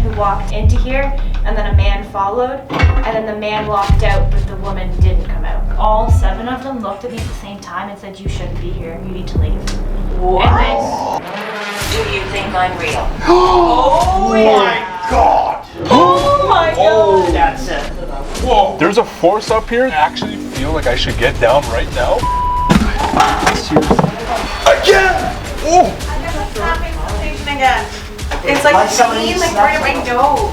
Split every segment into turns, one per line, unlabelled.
who walked into here, and then a man followed, and then the man walked out, but the woman didn't come out. All 7 of them looked at me at the same time and said, "You shouldn't be here. You need to leave."
What? Do you think I'm real? Oh my God!
Oh my God!
Oh, that's it.
Whoa! There's a force up here. I actually feel like I should get down right now. Again! Oh!
I got the snapping sensation again. It's like pain, like right at my nose.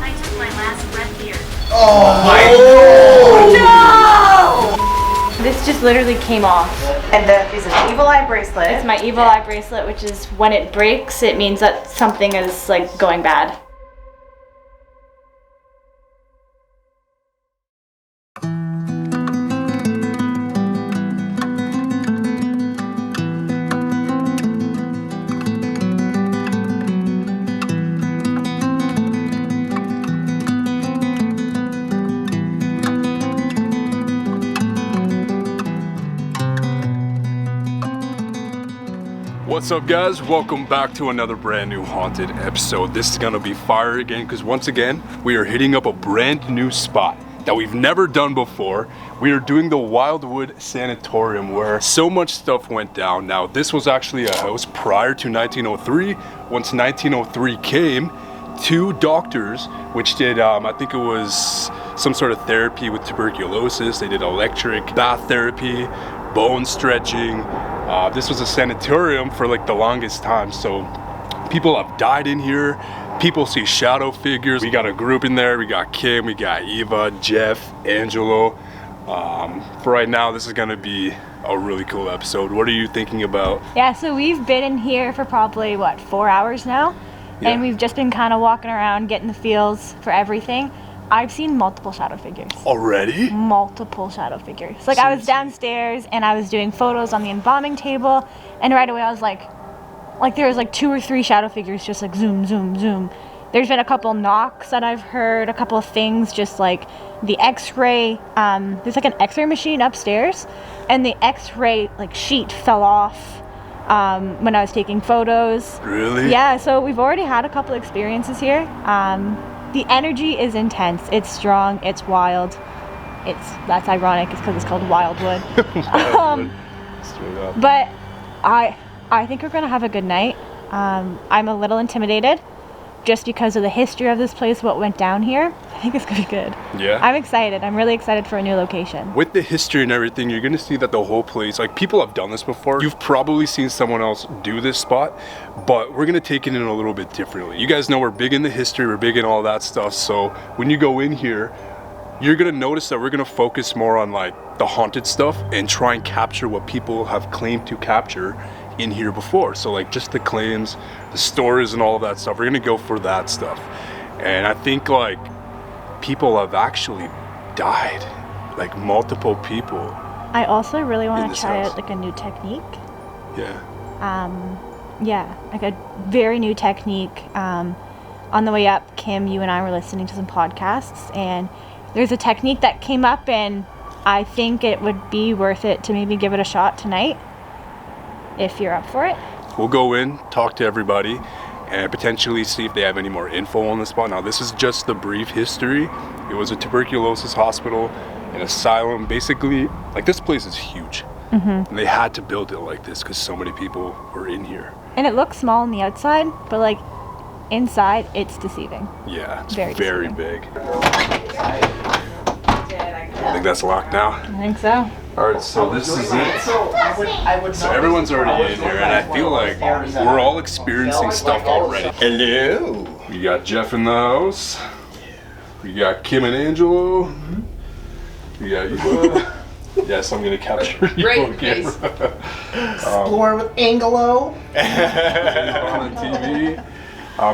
I took my last breath here.
Oh my
God! No!
This just literally came off.
And that is an evil eye bracelet.
It's my evil eye bracelet, which is when it breaks, it means that something is like going bad.
What's up, guys? Welcome back to another brand new haunted episode. This is gonna be fire again because once again we are hitting up a brand new spot that we've never done before. We are doing the WILDWOOD Sanatorium, where so much stuff went down. Now, this was actually a house prior to 1903. Once 1903 came, 2 doctors which did I think it was some sort of therapy with tuberculosis. They did electric bath therapy, bone stretching. This was a sanatorium for like the longest time, so people have died in here. People see shadow figures. We got a group in there. We got Kim, we got Eva, Jeff, Angelo. For right now, this is gonna be a really cool episode. What are you thinking about?
Yeah, so we've been in here for probably, 4 hours now?
Yeah.
And we've just been kind of walking around, getting the feels for everything. I've seen multiple shadow figures.
Already?
Multiple shadow figures. Like, I was downstairs and I was doing photos on the embalming table, and right away I was like there was like 2 or 3 shadow figures just like zoom, zoom, zoom. There's been a couple knocks that I've heard, a couple of things, just like the x-ray, there's like an x-ray machine upstairs, and the x-ray like sheet fell off when I was taking photos.
Really?
Yeah, so we've already had a couple experiences here. The energy is intense, it's strong, it's wild. That's ironic, it's because it's called WILDWOOD.
Straight up.
But I think we're gonna have a good night. I'm a little intimidated just because of the history of this place, what went down here. I think it's gonna be good.
Yeah?
I'm excited. I'm really excited for a new location.
With the history and everything, you're gonna see that the whole place, like, people have done this before. You've probably seen someone else do this spot, but we're gonna take it in a little bit differently. You guys know we're big in the history, we're big in all that stuff, so when you go in here, you're gonna notice that we're gonna focus more on like the haunted stuff and try and capture what people have claimed to capture in here before. So like just the claims, the stories and all of that stuff. We're gonna go for that stuff. And I think like people have actually died, like multiple people.
I also really want
this
to try
house.
out like a new technique.
Yeah.
Yeah, like a very new technique. On the way up, Kim, you and I were listening to some podcasts, and there's a technique that came up, and I think it would be worth it to maybe give it a shot tonight, if you're up for it.
We'll go in, talk to everybody, and potentially see if they have any more info on the spot. Now, this is just the brief history. It was a tuberculosis hospital, an asylum. Basically, like, this place is huge. And they had to build it like this because so many people were in here.
And it looks small on the outside, but like inside, it's deceiving.
Yeah, it's
Very
very
deceiving.
big. I think that's locked now.
I think so.
All right, so this is it.
I would
So everyone's already in here, and I feel like we're all experiencing stuff already.
Hello.
We got Jeff in the house. We got Kim and Angelo. We got Eva. Yes, I'm gonna capture you on camera.
Explore with Angelo.
On the TV.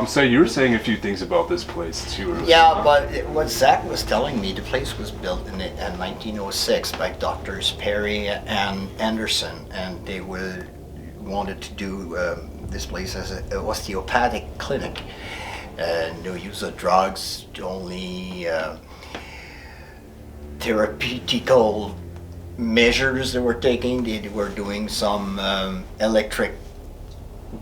So you were saying a few things about this place too. Earlier.
Yeah, but what Zach was telling me, the place was built in 1906 by Doctors Perry and Anderson, and they wanted to do this place as an osteopathic clinic. No use of drugs, only therapeutical measures they were taking. They were doing some electric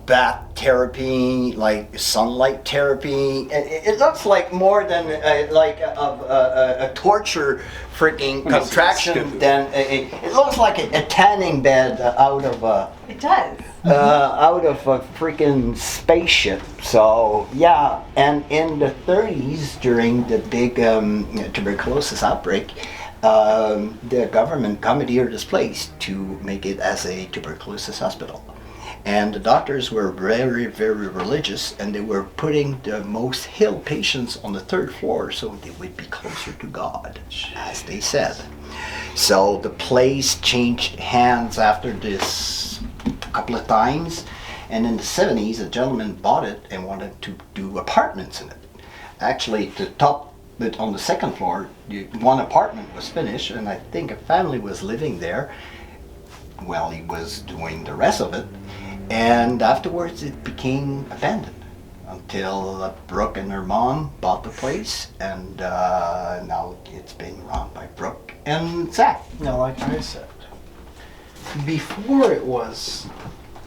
bath therapy, like sunlight therapy. It looks like more than a torture freaking contraction. Than it looks like a tanning bed out of a.
It does.
Out of a freaking spaceship. So yeah, and in the 30s during the big tuberculosis outbreak, the government commandeered this place to make it as a tuberculosis hospital. And the doctors were very, very religious, and they were putting the most ill patients on the 3rd floor so they would be closer to God, as they said. So the place changed hands after this a couple of times, and in the 70s a gentleman bought it and wanted to do apartments in it. Actually, the top, but on the 2nd floor, one apartment was finished, and I think a family was living there while he was doing the rest of it. And afterwards it became abandoned until Brooke and her mom bought the place, and now it's being run by Brooke and Zach.
Now, like I said, before it was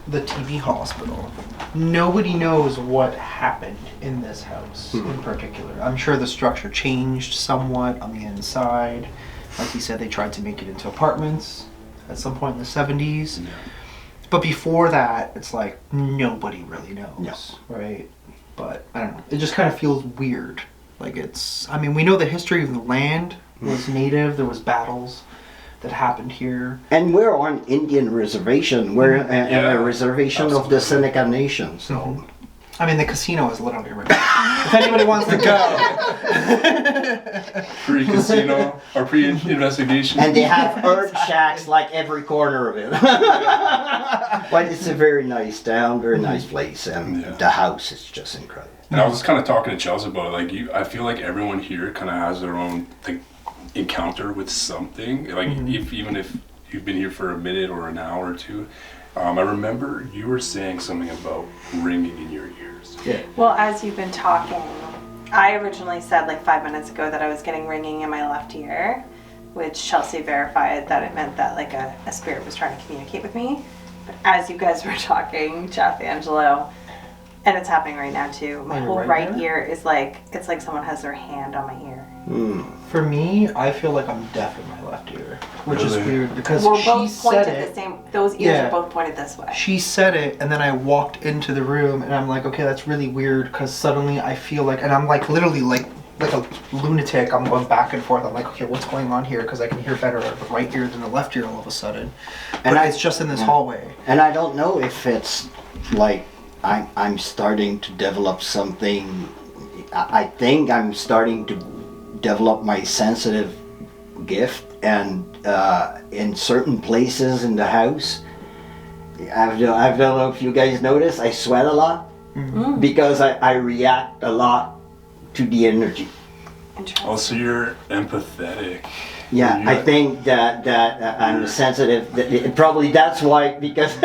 the TV hospital, nobody knows what happened in this house in particular. I'm sure the structure changed somewhat on the inside. Like he said, they tried to make it into apartments at some point in the 70s.
Yeah.
But before that, it's like nobody really knows, right? But I don't know. It just kind of feels weird. Like it's, I mean, we know the history of the land was native. There was battles that happened here.
And we're on Indian reservation. We're in a reservation of the Seneca Nation. So,
I mean, the casino is literally right there. If anybody wants to go.
Pre-casino or pre-investigation.
and they have herb shacks like every corner of it. But it's a very nice town, very nice place, and the house is just incredible.
And I was just kind of talking to Chelsey about it. Like I feel like everyone here kind of has their own encounter with something. Like even if you've been here for a minute or an hour or two. I remember you were saying something about ringing in your ears.
Yeah.
Well, as you've been talking, I originally said like 5 minutes ago that I was getting ringing in my left ear, which Chelsey verified that it meant that like a spirit was trying to communicate with me. But as you guys were talking, Jeff, Angelo, and it's happening right now too, my whole right ear is like, it's like someone has their hand on my ear.
For me, I feel like I'm deaf in my left ear, which is weird because
We're
she
both
said
pointed
it.
the same, those ears are both pointed this way.
She said it, and then I walked into the room, and I'm like, okay, that's really weird, because suddenly I feel like, and I'm like literally like a lunatic. I'm going back and forth. I'm like, okay, what's going on here? Because I can hear better the right ear than the left ear all of a sudden. But it's just in this hallway.
And I don't know if it's like I'm starting to develop something. I think I'm starting to develop my sensitive gift, and in certain places in the house, I don't know if you guys notice, I sweat a lot because I react a lot to the energy.
Oh, so you're empathetic.
Yeah, I think that I'm sensitive. Probably that's why, because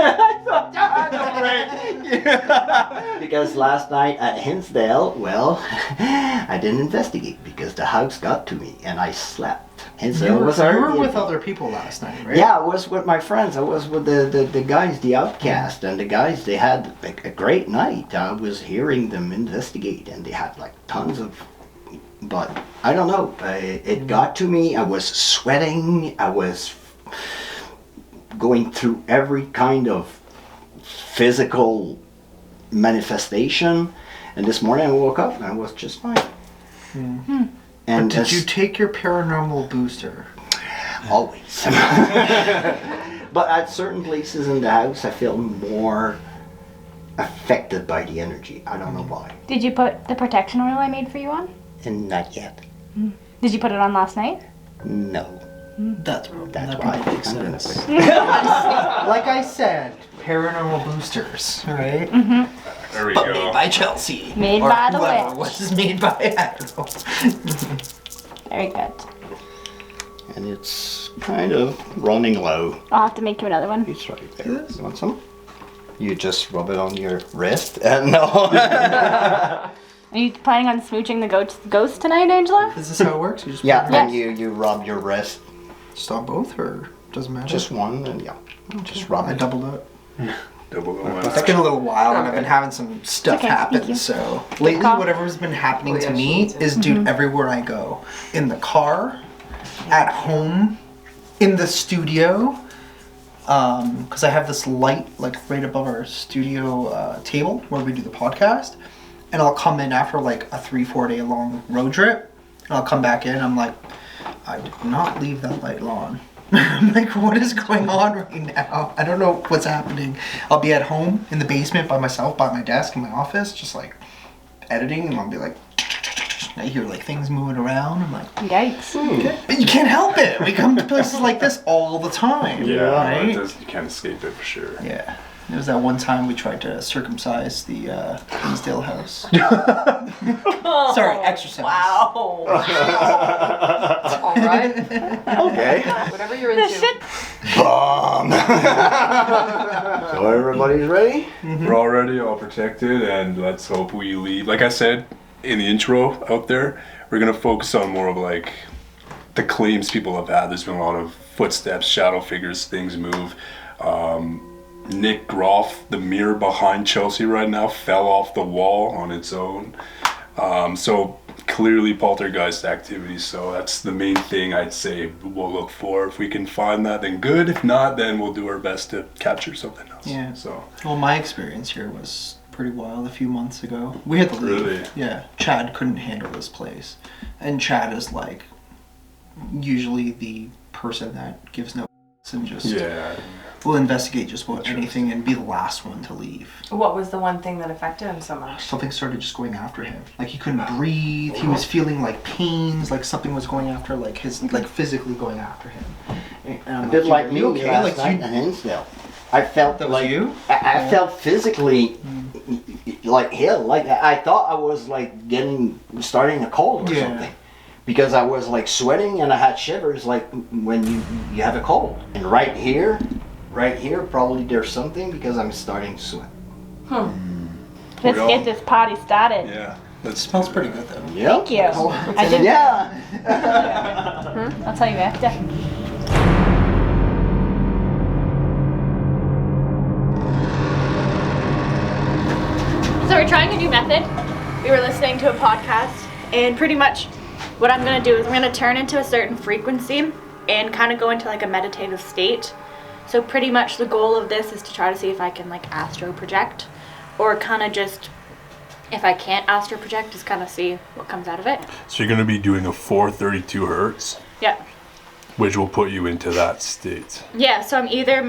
because last night at Hinsdale, well, I didn't investigate because the house got to me and I slept.
You were with other people last night, right?
Yeah, I was with my friends. I was with the guys, the Outcast, and the guys, they had a great night. I was hearing them investigate, and they had like tons of... But I don't know, it got to me. I was sweating. I was going through every kind of physical manifestation. And this morning I woke up and I was just fine. And
but did you take your paranormal booster?
Always. But at certain places in the house I feel more affected by the energy. I don't know why.
Did you put the protection oil I made for you on?
And not yet.
Did you put it on last night?
No.
That's
That's
probably
why
makes
I'm gonna
sense.
put it.
Like I said, paranormal boosters, right?
There we
But
go.
made by Chelsea.
Made
or
by the
whoever
witch.
was made by, I don't know.
Very good.
And it's kind of running low.
I'll have to make you another one.
It's right there. You want some? You just rub it on your wrist and no.
Are you planning on smooching the ghost tonight, Angela?
Is this how it works? You just
Yeah,
put
and
Yes.
you rub your wrist.
just on both, or doesn't matter?
Just one, and yeah. Just rub
I
it.
doubled up. It's been a little while, and I've been having some stuff
okay,
happen.
thank you.
So lately, whatever's been happening to me is, dude, everywhere I go, in the car, at home, in the studio, because I have this light like right above our studio table where we do the podcast, and I'll come in after like a 3-4 day long road trip, and I'll come back in. I'm like, I did not leave that light on. I'm like, what is going on right now? I don't know what's happening. I'll be at home in the basement by myself, by my desk in my office, just like editing, and I'll be like, I hear like things moving around. I'm like,
Yikes.
okay. But you can't help it. We come to places like this all the time.
Yeah,
right?
you can't escape it for sure.
Yeah. There was that one time we tried to circumcise the Hinsdale house. Sorry, exercise.
Wow. All right.
Okay.
Whatever you're into.
Bomb. So everybody's ready?
We're all ready, all protected, and let's hope we leave. Like I said in the intro out there, we're gonna focus on more of like the claims people have had. There's been a lot of footsteps, shadow figures, things move. Nick Groff, the mirror behind Chelsey right now, fell off the wall on its own. So clearly poltergeist activity. So that's the main thing I'd say we'll look for. If we can find that, then good. If not, then we'll do our best to capture something else.
Yeah.
So.
Well, my experience here was pretty wild a few months ago. We had to leave.
Really?
Yeah. Chad couldn't handle this place. And Chad is like usually the person that gives no and just will investigate just about anything and be the last one to leave.
What was the one thing that affected him so much?
Something started just going after him. Like he couldn't breathe. He was feeling like pains, like something was going after, like his, like physically going after him. And I'm
A bit like
"Are
me
you okay?"
last
Like
night
you,
in Hinsdale. I felt
that was
like
you?
I felt physically like hell. Like I thought I was like starting a cold or
Yeah.
something. Because I was like sweating and I had shivers like when you have a cold. And right here, probably there's something because I'm starting to sweat.
Let's get this party started.
Yeah.
It smells pretty good though.
Yeah.
Thank you. I did.
Yeah.
I'll tell you after. So we're trying a new method. We were listening to a podcast, and pretty much what I'm gonna do is I'm gonna turn into a certain frequency and kind of go into like a meditative state. So pretty much the goal of this is to try to see if I can like astro project, or kind of just, if I can't astro project, just kind of see what comes out of it.
So you're gonna be doing a 432 hertz,
Yeah.
which will put you into that state.
Yeah, so I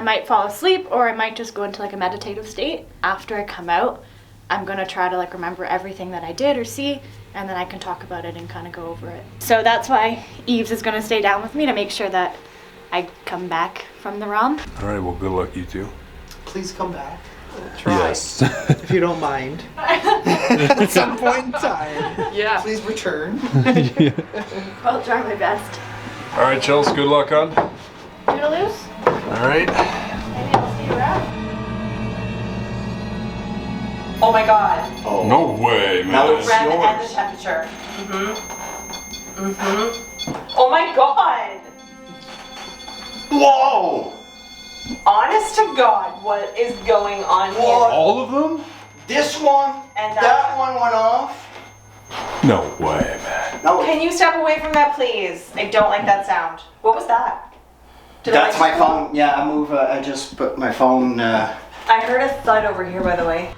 might fall asleep, or I might just go into like a meditative state. After I come out, I'm gonna try to like remember everything that I did or see, and then I can talk about it and kind of go over it. So that's why Eves is gonna stay down with me to make sure that I come back from the realm.
All right. Well, good luck, you two.
Please come back.
Yes.
If you don't mind. At some point in time.
Yeah.
Please return.
I'll try my best.
All right, Chelsey. Good luck, hon.
Toodaloos?
All right.
Maybe I'll see you around.
Oh my god.
Oh.
No way,
Now
man.
it's
Red and the
yours.
temperature. Oh my god.
Whoa!
Honest to God, what is going on here?
All of them?
This one
And
that one went off.
No way, man.
No,
Can you step away from that, please? I don't like that sound. What was that? Did
that's
I
my phone. Yeah, I move. I just put my phone.
I heard a thud over here, by the way.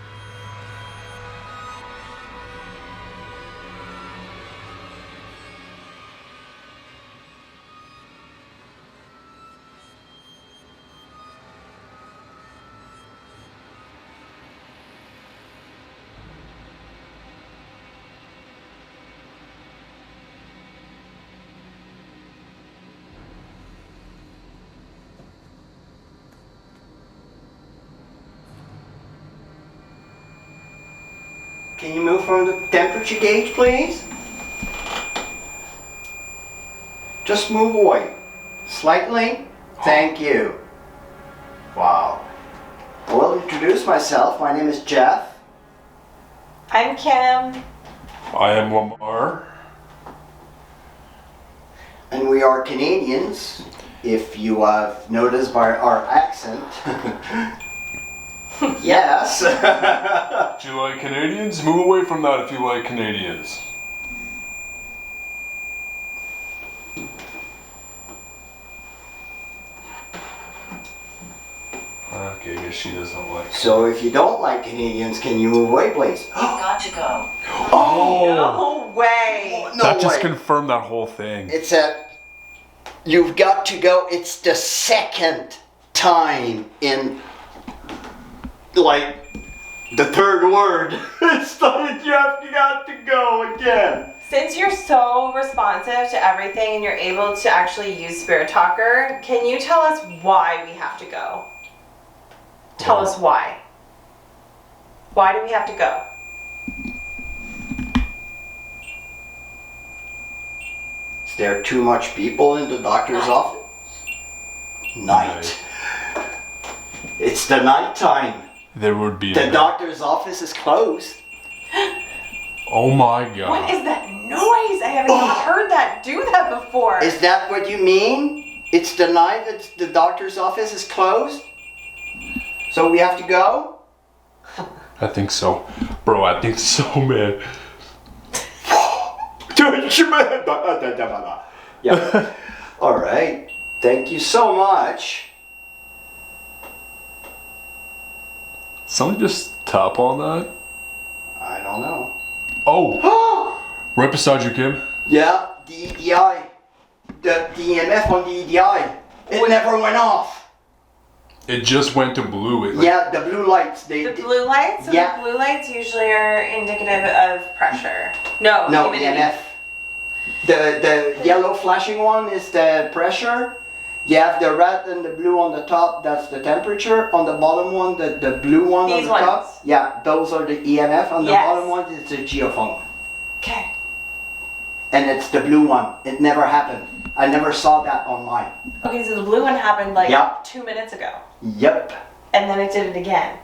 Can you move from the temperature gauge, please? Just move away. Slightly. Thank you. Wow. I will introduce myself. My name is Jeff.
I'm Kim.
I am Lamar.
And we are Canadians. If you have noticed by our accent. Yes.
Do you like Canadians? Move away from that if you like Canadians. Okay, I guess she doesn't like.
So if you don't like Canadians, can you move away, please?
You've got to go.
No way.
No
That just
way.
confirmed that whole thing.
It's you've got to go. It's the second time in, like, the third word. It's like you got to go again.
Since you're so responsive to everything and you're able to actually use Spirit Talker, can you tell us why we have to go? Tell us why. Why do we have to go?
Is there too much people in the doctor's office? Night. It's the night time.
There would be.
The doctor's office is closed.
Oh my god.
What is that noise? I haven't even heard that do that before.
Is that what you mean? It's the night that the doctor's office is closed? So we have to go?
I think so. Bro, I think so, man.
Yeah. All right. Thank you so much.
Somebody just tap on that?
I don't know.
Oh! Right beside you, Kim.
Yeah, the EDI. The EMF on the EDI. It never went off.
It just went to blue.
Yeah, the blue lights.
The blue lights? So
Yeah.
the blue lights usually are indicative of pressure. No,
No,
humidity.
EMF. The yellow flashing one is the pressure. You have the red and the blue on the top, that's the temperature. On the bottom one, the blue one
These
on the
ones.
top. Yeah, those are the EMF. On the
Yes.
bottom one, it's the geophone.
Okay.
And it's the blue one. It never happened. I never saw that on mine.
Okay, so the blue one happened like
Yeah.
2 minutes ago.
Yep.
And then it did it again.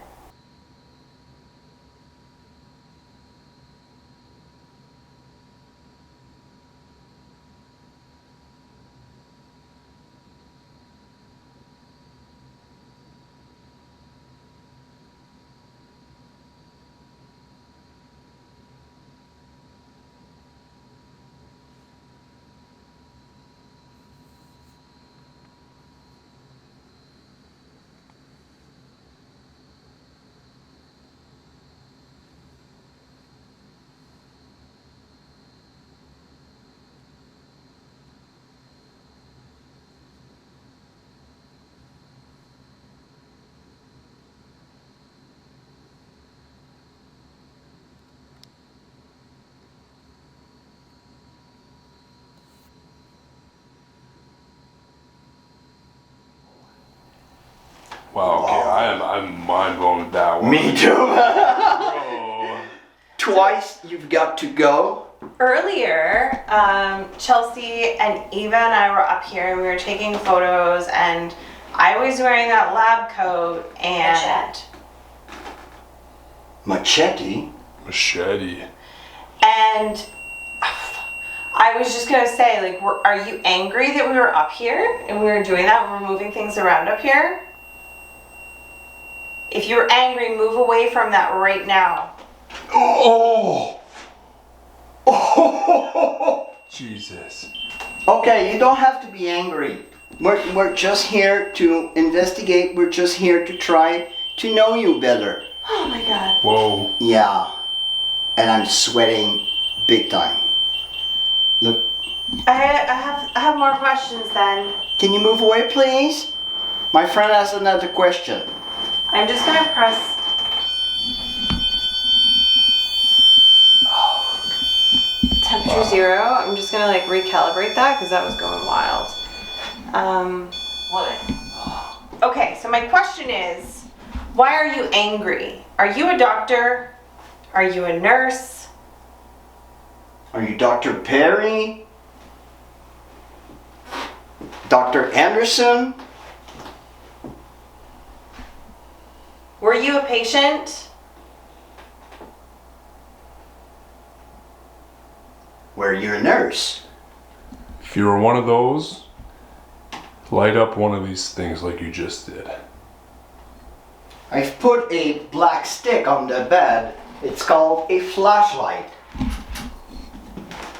Wow, okay, I'm mind blown with that one.
Me too.
Bro.
Twice you've got to go.
Earlier, Chelsey and Eva and I were up here and we were taking photos and I was wearing that lab coat and
Machete?
Machete.
and I was just gonna say, like, are you angry that we were up here and we were doing that? We're moving things around up here. If you're angry, move away from that right now.
Oh! Oh! Jesus.
Okay, you don't have to be angry. We're just here to investigate. We're just here to try to know you better.
Oh my god.
Whoa.
Yeah. And I'm sweating big time. Look,
I have more questions then.
can you move away, please? My friend has another question.
I'm just gonna press. Temperature 0. I'm just gonna like recalibrate that because that was going wild.
Wood.
Okay, so my question is, why are you angry? Are you a doctor? Are you a nurse?
Are you Dr. Perry? Dr. Anderson?
Were you a patient?
Were you a nurse?
If you were one of those, light up one of these things like you just did.
I've put a black stick on the bed. It's called a flashlight.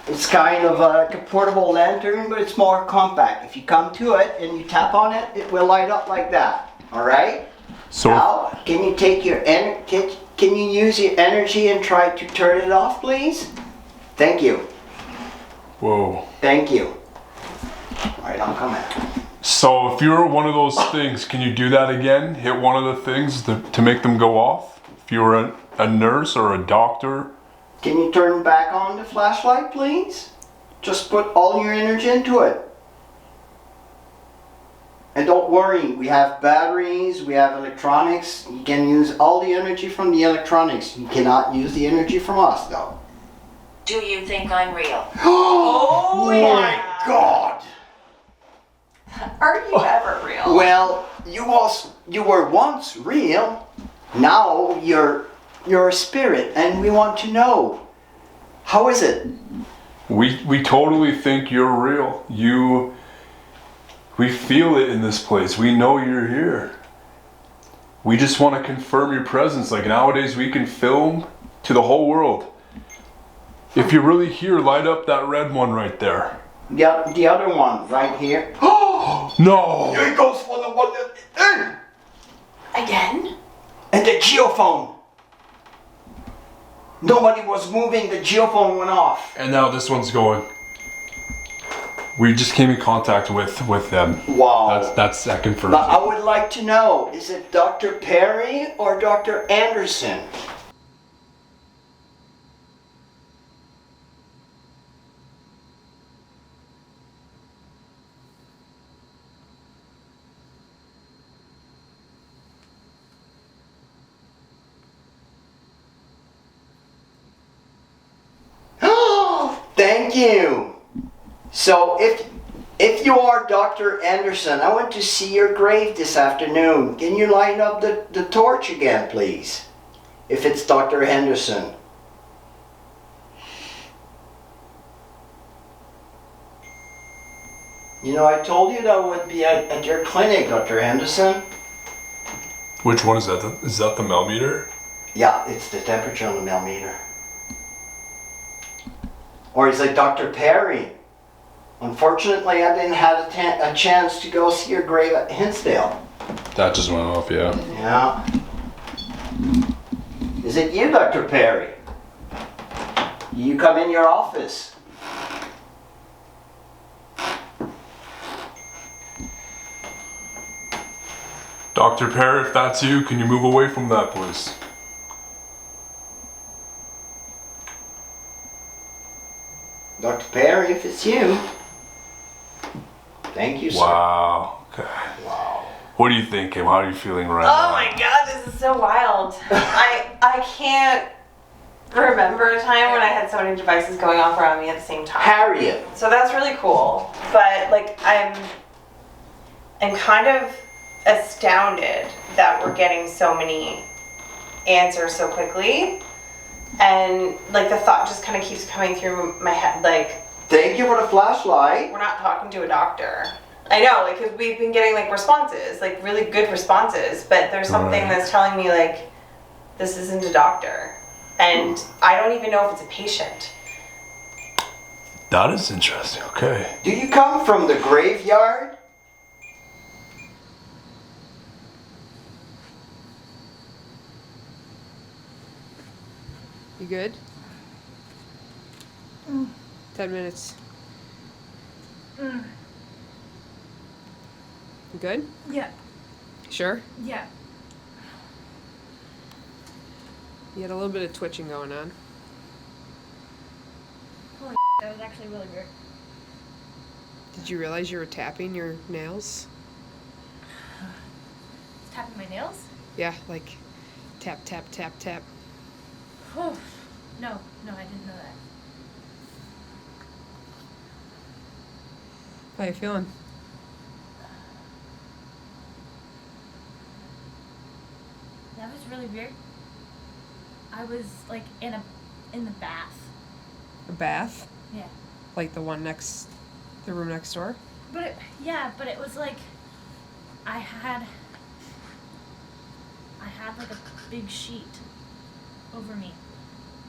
It's kind of like a portable lantern, but it's more compact. If you come to it and you tap on it, it will light up like that. All right?
So
Now, can you take your can you use your energy and try to turn it off, please? Thank you.
whoa.
Thank you. All right, I'm coming.
So if you're one of those things, can you do that again? Hit one of the things to make them go off? If you were a nurse or a doctor?
Can you turn back on the flashlight, please? Just put all your energy into it. And don't worry, we have batteries, we have electronics. You can use all the energy from the electronics. You cannot use the energy from us, though.
Do you think I'm real?
Oh,
my God!
Are you ever real?
Well, you were once real. Now you're a spirit, and we want to know. How is it?
We totally think you're real. We feel it in this place. We know you're here. We just want to confirm your presence. Like nowadays we can film to the whole world. If you're really here, light up that red one right there.
The other one right here.
Oh no!
Here it goes for the one that.
Again?
And the geophone. Nobody was moving, the geophone went off.
And now this one's going. We just came in contact with them.
Wow.
That's that confirms.
But I would like to know, is it Dr. Perry or Dr. Anderson? Thank you. So if you are Dr. Anderson, I want to see your grave this afternoon. Can you light up the torch again, please? If it's Dr. Henderson. You know, I told you that I would be at your clinic, Dr. Henderson.
Which one is that? Is that the millimeter?
Yeah, it's the temperature on the millimeter. Or is it Dr. Perry? Unfortunately, I didn't have a chance to go see your grave at Hinsdale.
That just went off, yeah.
Yeah. Is it you, Dr. Perry? You come in your office.
Dr. Perry, if that's you, can you move away from that, please?
Dr. Perry, if it's you. Thank you, sir.
Wow. Okay.
Wow.
What do you think, Kim? How are you feeling right
Oh
now?
my god, this is so wild. I can't remember a time when I had so many devices going off around me at the same time.
Harriet.
So that's really cool. But like I'm kind of astounded that we're getting so many answers so quickly. And like the thought just kind of keeps coming through my head like,
Thank you for the flashlight.
we're not talking to a doctor. I know, like, because we've been getting like responses, like really good responses, but there's something
Right.
that's telling me like this isn't a doctor. And I don't even know if it's a patient.
That is interesting. Okay.
Do you come from the graveyard?
You good? 10 minutes. You good?
Yeah,
Sure?
yeah.
You had a little bit of twitching going on.
That was actually really weird.
Did you realize you were tapping your nails?
Tapping my nails?
Yeah, like tap, tap, tap, tap.
No, I didn't know that.
How you feeling?
That was really weird. I was like in the bath.
A bath?
Yeah.
Like the room next door?
But it was like I had had like a big sheet over me.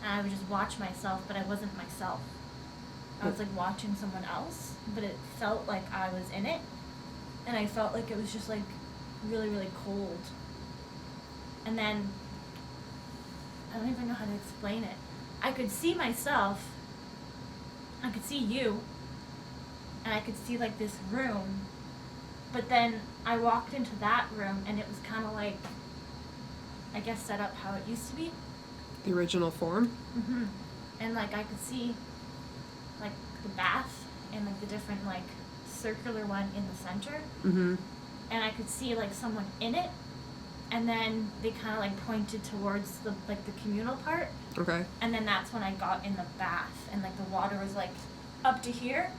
And I would just watch myself, but I wasn't myself. I was like watching someone else, but it felt like I was in it. And I felt like it was just like really, really cold. And then, I don't even know how to explain it. I could see myself, I could see you, and I could see like this room. But then I walked into that room and it was kind of like, I guess, set up how it used to be.
The original form?
Hmm. And like I could see like the bath and like the different like circular one in the center.
Mm-hmm.
And I could see like someone in it. And then they kind of like pointed towards the like the communal part.
Okay.
And then that's when I got in the bath and like the water was like up to here.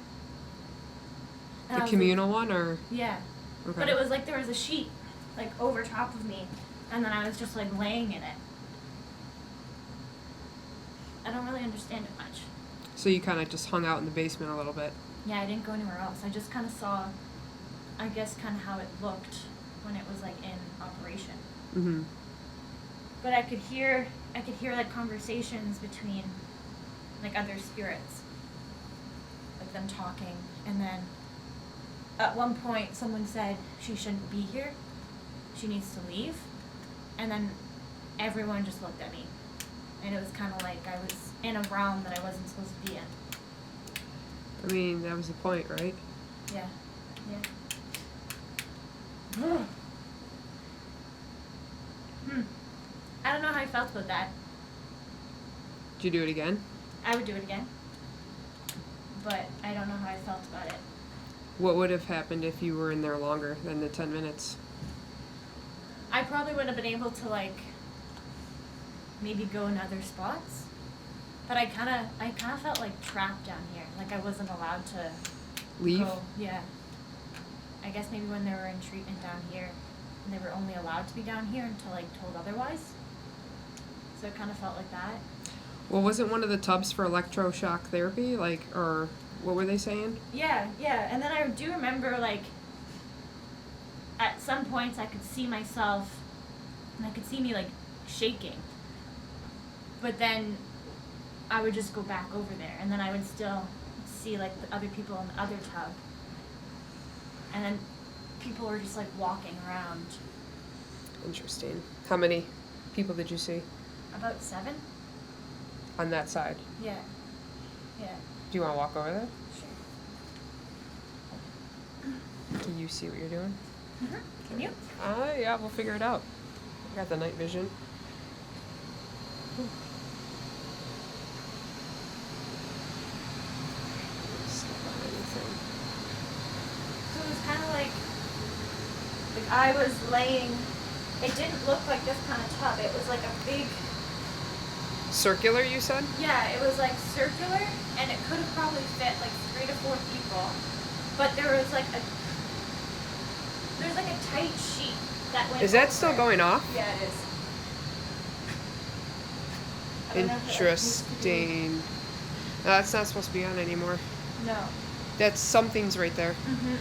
And I
The
was,
communal
like,
one, or?
yeah.
Okay.
But it was like there was a sheet like over top of me, and then I was just like laying in it. I don't really understand it much.
So you kind of just hung out in the basement a little bit.
Yeah, I didn't go anywhere else. I just kind of saw, I guess, kind of how it looked when it was like in operation.
Mm-hmm.
But I could hear like conversations between like other spirits, like them talking, and then at one point someone said she shouldn't be here, she needs to leave, and then everyone just looked at me, and it was kind of like I was in a realm that I wasn't supposed to be in.
I mean, that was the point, right?
Yeah, yeah. I don't know how I felt about that.
Did you do it again?
I would do it again, but I don't know how I felt about it.
What would have happened if you were in there longer than the 10 minutes?
I probably would have been able to like maybe go in other spots, but I kind of felt like trapped down here. Like I wasn't allowed to
Leave?
go. Yeah. I guess maybe when they were in treatment down here, they were only allowed to be down here until like told otherwise. So it kind of felt like that.
Well, wasn't one of the tubs for electroshock therapy? Like, or what were they saying?
Yeah, yeah. And then I do remember like at some points I could see myself and I could see me like shaking. But then I would just go back over there and then I would still see like the other people in the other tub. And then people were just like walking around.
Interesting. How many people did you see
About 7?
on that side?
Yeah. Yeah.
Do you want to walk over there?
Sure.
Can you see what you're doing?
Mm-hmm. Can you?
Yeah, we'll figure it out. I got the night vision. Step on anything.
So it was kind of like I was laying, it didn't look like this kind of tub. It was like a big,
Circular, you said?
yeah, it was like circular, and it could have probably fit like 3 to 4 people. But there was like a tight sheet that went
Is that still
over.
going off?
Yeah, it is. I don't know if it used to be-
Interesting. No, that's not supposed to be on anymore.
No.
That's something's right there.
Mm-hmm.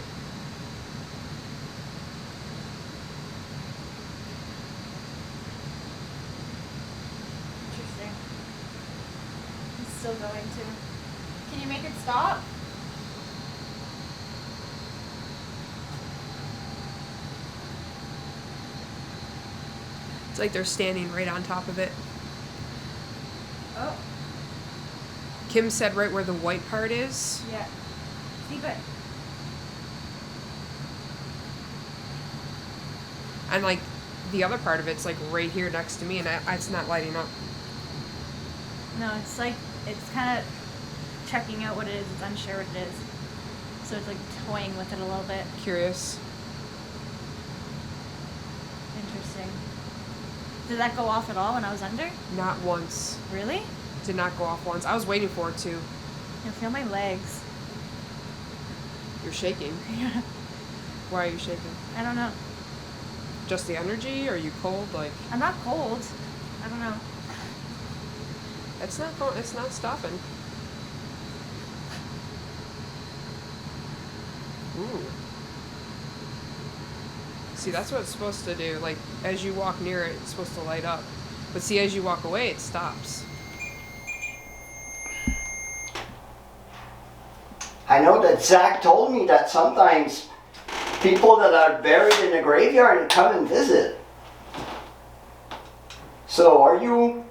Interesting. It's still going to. Can you make it stop?
It's like they're standing right on top of it.
Oh,
Kim said right where the white part is.
yeah. See, but
And like the other part of it's like right here next to me, and it's not lighting up.
no, it's like it's kind of checking out what it is. It's unsure what it is, so it's like toying with it a little bit.
Curious.
Interesting. Did that go off at all when I was under?
Not once.
Really?
Did not go off once. I was waiting for it to.
I feel my legs.
You're shaking.
Yeah.
Why are you shaking?
I don't know.
Just the energy? Are you cold? Like
I'm not cold. I don't know.
it's not going. It's not stopping. Ooh. See, that's what it's supposed to do. Like, as you walk near it, it's supposed to light up. But see, as you walk away, it stops.
I know that Zach told me that sometimes people that are buried in the graveyard come and visit. So are you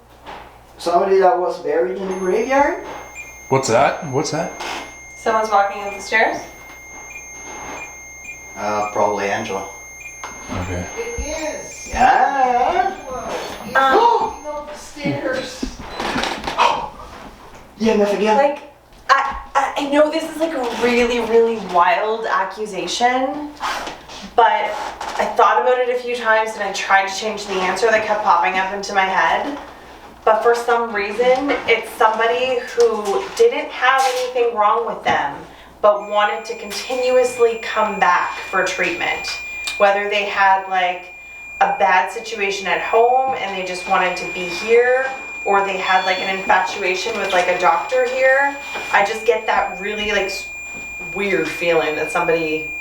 somebody that was buried in the graveyard?
What's that? What's that?
Someone's walking up the stairs?
Probably Angela.
Okay.
It is.
Yeah.
Oh, the stairs.
Yeah, never again.
Like, I know this is like a really, really wild accusation, but I thought about it a few times and I tried to change the answer that kept popping up into my head. But for some reason, it's somebody who didn't have anything wrong with them, but wanted to continuously come back for treatment. Whether they had like a bad situation at home and they just wanted to be here, or they had like an infatuation with like a doctor here. I just get that really like weird feeling that somebody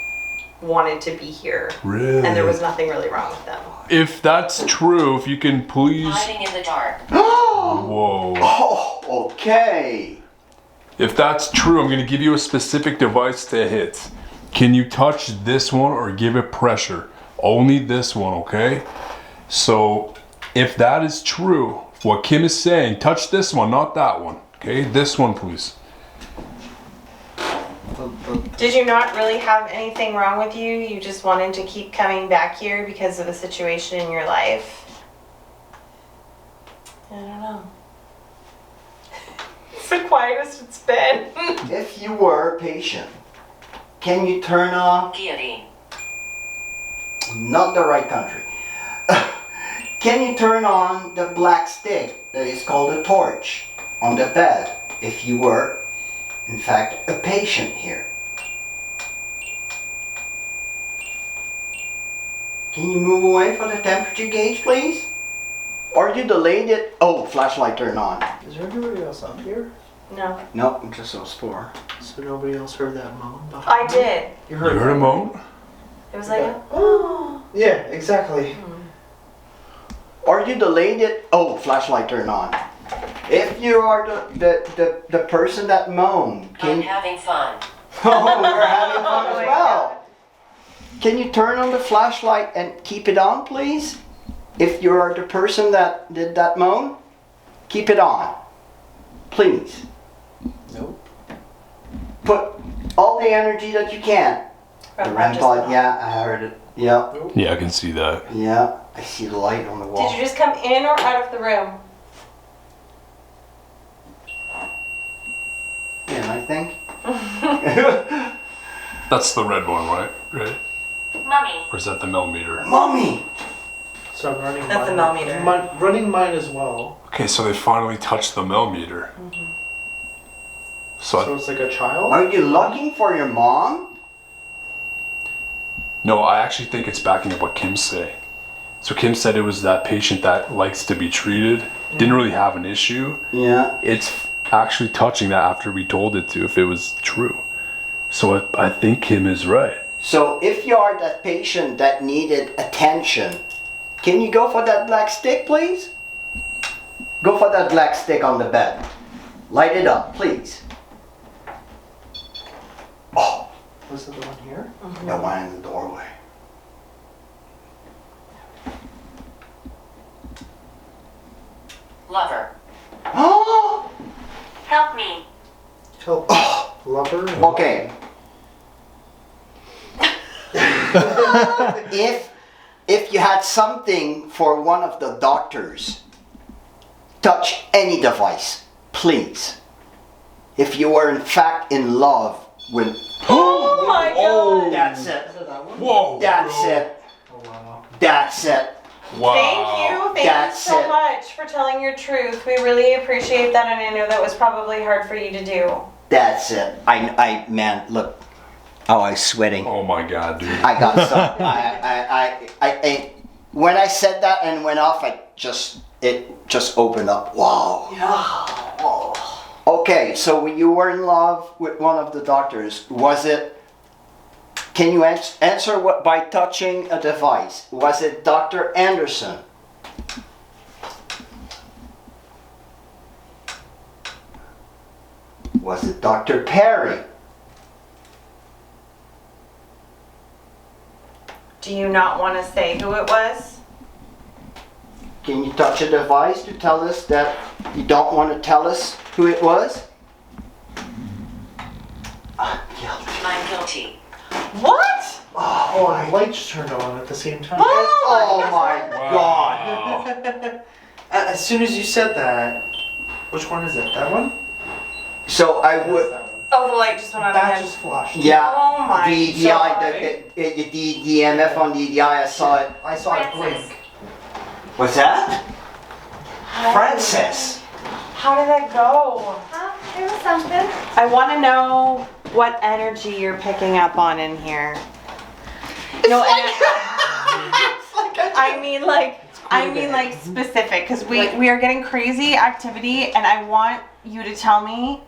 wanted to be here.
Really?
And there was nothing really wrong with them.
If that's true, if you can please.
Hiding in the dark.
Whoa.
Oh, okay.
If that's true, I'm gonna give you a specific device to hit. Can you touch this one or give it pressure? Only this one, okay? So, if that is true, what Kim is saying, touch this one, not that one, okay? This one, please.
Did you not really have anything wrong with you? You just wanted to keep coming back here because of a situation in your life? I don't know. It's the quietest it's been.
If you were a patient, can you turn off?
Guillotine.
Not the right country. Can you turn on the black stick that is called a torch on the bed if you were, in fact, a patient here? Can you move away from the temperature gauge, please? Or you delayed it? Oh, flashlight turned on.
Is there anybody else up here?
No.
No, just those four.
So nobody else heard that moan?
I did.
You
You heard a moan?
It was like,
Yeah.
oh.
Yeah, exactly.
Or you delayed it? Oh, flashlight turned on. If you are the person that moaned,
I'm
can
having fun.
oh, we're having fun
Oh
as
my
well. Can you turn on the flashlight and keep it on, please? If you are the person that did that moan, keep it on, please.
Nope.
Put all the energy that you can. The REM pod, yeah, I heard it. Yeah,
Yeah, I can see that.
yeah. I see the light on the wall.
Did you just come in or out of the room?
Yeah, I think.
That's the red one, right? Right?
Mummy.
Or is that the millimeter?
Mommy!
So I'm running
That's
mine.
a millimeter.
Running mine as well.
Okay, so they finally touched the millimeter.
So
So,
it's like a child?
Are you looking for your mom?
no, I actually think it's backing up what Kim's saying. So Kim said it was that patient that likes to be treated, didn't really have an issue.
Yeah.
It's actually touching that after we told it to, if it was true. So I think Kim is right.
So if you are that patient that needed attention, can you go for that black stick, please? Go for that black stick on the bed. Light it up, please. Oh,
Was it the one here?
the one in the doorway.
Lover.
Oh,
Help me.
Help. Lover?
okay. If you had something for one of the doctors, touch any device, please. If you were in fact in love with...
Oh my god!
That's it.
Is it that one?
Whoa!
That's
bro.
it.
Oh wow.
That's it.
Wow.
Thank you
That's
so
it.
much for telling your truth. We really appreciate that, and I know that was probably hard for you to do.
That's it. Man, look. Oh, I'm sweating.
Oh my god, dude.
I got some. I when I said that and went off, it just opened up. Wow.
Yeah.
Okay, so when you were in love with one of the doctors, was it Can you answer what by touching a device? Was it Dr. Anderson? Was it Dr. Perry?
Do you not want to say who it was?
Can you touch a device to tell us that you don't want to tell us who it was? Guilty.
I'm guilty.
What?
Oh, the lights turned on at the same time.
Oh my
Wow.
God.
As soon as you said that, which one is it? That one?
So I
That's
would,
that one.
Oh, the light just went on
That
again.
just flashed.
yeah.
Oh my
The EMF on the EDI, I saw it.
I saw it
Francis.
blink.
What's that? Francis.
How did that go?
There was something.
I want to know what energy you're picking up on in here. No, I mean like specific, because we are getting crazy activity, and I want you to tell me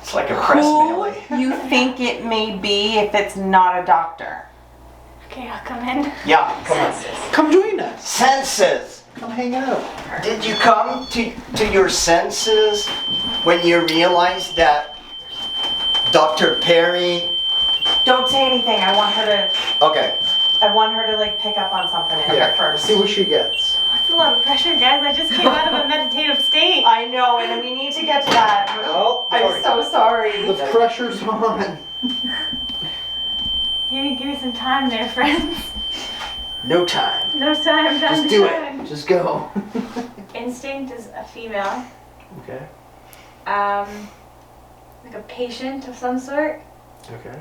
It's like a press
who
melee.
you think it may be if it's not a doctor.
Okay, I'll come in.
Yeah, come on.
Come join us.
Senses.
Come hang out.
Did you come to your senses when you realized that Dr. Perry?
Don't say anything. I want her
Okay.
to like pick up on something in her first.
See what she gets.
That's a lot of pressure, guys. I just came out of a meditative state.
I know, and we need to get to that.
Oh,
I'm so sorry.
The pressure's on.
Give me some time there, friends.
No time.
No time, time
Just
to
do
shine.
it. Just go.
Instinct is a female.
Okay.
Like a patient of some sort.
Okay.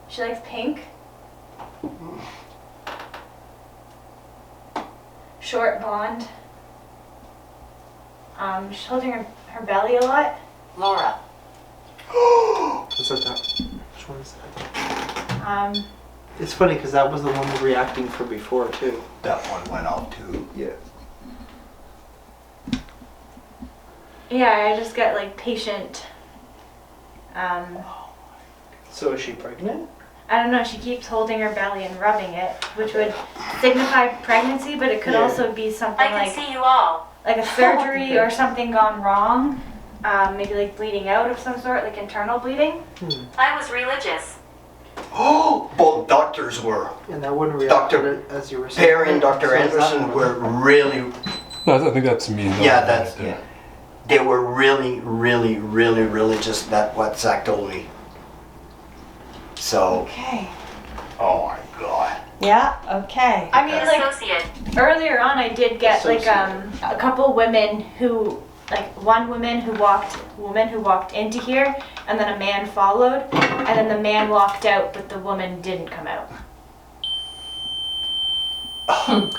She likes pink. Short blonde. She's holding her belly a lot.
Laura.
What's that? Which one is that? It's funny because that was the one we were reacting for before too.
That one went off too.
Yeah.
Yeah, I just got like patient.
So is she pregnant?
I don't know, she keeps holding her belly and rubbing it, which would signify pregnancy, but it could
Yeah.
also be something
I can
like
see you all.
a surgery or something gone wrong. Maybe like bleeding out of some sort, like internal bleeding.
I was religious.
Oh, both doctors were.
And that wouldn't react
Dr.
to it as you were saying.
Perry and Dr.
So is that
Anderson
one?
were really,
No, I think that's me.
yeah, that's, yeah. They were really, really, really religious. That's what Zach told me. So,
Okay.
oh my God.
Yeah. Okay.
I mean, like
Associate.
earlier on, I did get like
Associate.
a couple women who, like one woman who walked into here, and then a man followed, and then the man walked out, but the woman didn't come out.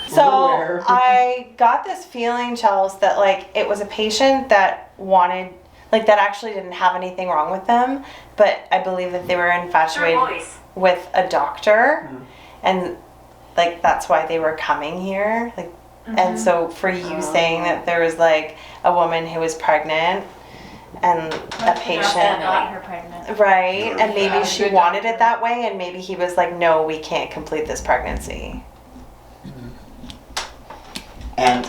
So
Where?
I got this feeling, Chelsey, that like it was a patient that wanted, like that actually didn't have anything wrong with them, but I believe that they were
Her
infatuated
voice.
with a doctor, and like that's why they were coming here. Like, and so for you saying that there was like a woman who was pregnant and a patient.
Got her pregnant.
Right, and maybe
Yeah,
she
good
wanted
doctor.
it that way, and maybe he was like, no, we can't complete this pregnancy.
And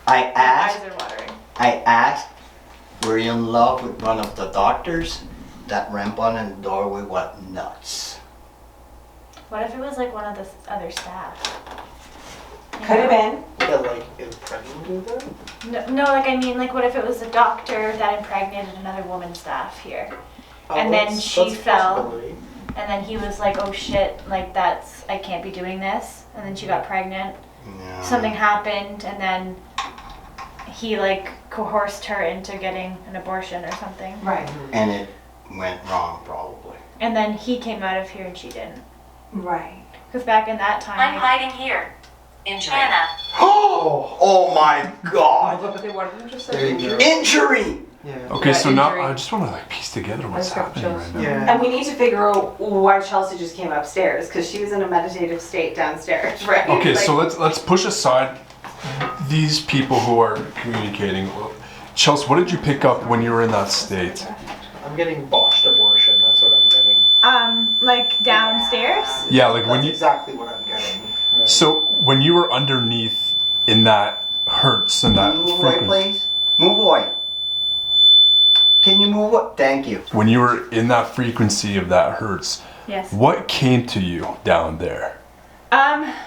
I asked,
Eyes are watering.
I asked, were you in love with one of the doctors? That rampant in the doorway went nuts.
What if it was like one of the other staff?
Could have been.
That like impregnated them?
No, like I mean, like what if it was a doctor that impregnated another woman staff here? And then she
that's a
fell.
possibility.
And then he was like, oh shit, like I can't be doing this. And then she got pregnant.
Yeah.
Something happened, and then he like coerced her into getting an abortion or something.
Right.
And it went wrong, probably.
And then he came out of here and she didn't.
Right.
Because back in that time,
I'm hiding here.
Injury.
Anna.
Oh my God!
Okay, what did you just
There
say?
you go.
Injury!
Yeah.
Okay,
Yeah,
so now
injury.
I just want to like piece together what's
Let's go,
happening right now.
Yeah.
And we need to figure out why Chelsey just came upstairs, because she was in a meditative state downstairs, right?
Okay,
Like,
so let's push aside these people who are communicating. Chelsey, what did you pick up when you were in that state?
I'm getting botched abortion. That's what I'm getting.
downstairs.
Yeah, like when
That's
you.
exactly what I'm getting. Right?
So when you were underneath in that hertz and that
Move away,
frequency,
please. Move away. Can you move away? Thank you.
when you were in that frequency of that hertz,
Yes.
what came to you down there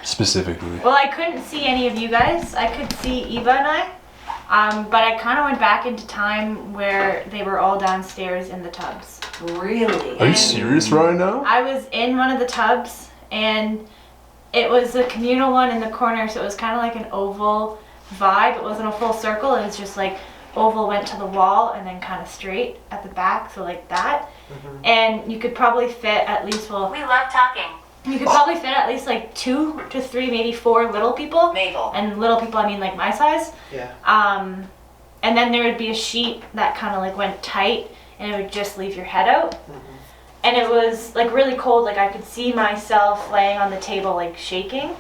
specifically?
Well, I couldn't see any of you guys. I could see Eva and I. But I kind of went back into time where they were all downstairs in the tubs.
Really?
Are you serious right now?
I was in one of the tubs, and it was a communal one in the corner, so it was kind of like an oval vibe. It wasn't a full circle. It was just like oval went to the wall and then kind of straight at the back, so like that. And you could probably fit at least, well,
We love talking.
you could probably fit at least like 2 to 3, maybe 4 little people.
Mabel.
And little people, I mean like my size.
Yeah.
And then there would be a sheet that kind of like went tight, and it would just leave your head out. And it was like really cold, like I could see myself laying on the table like shaking.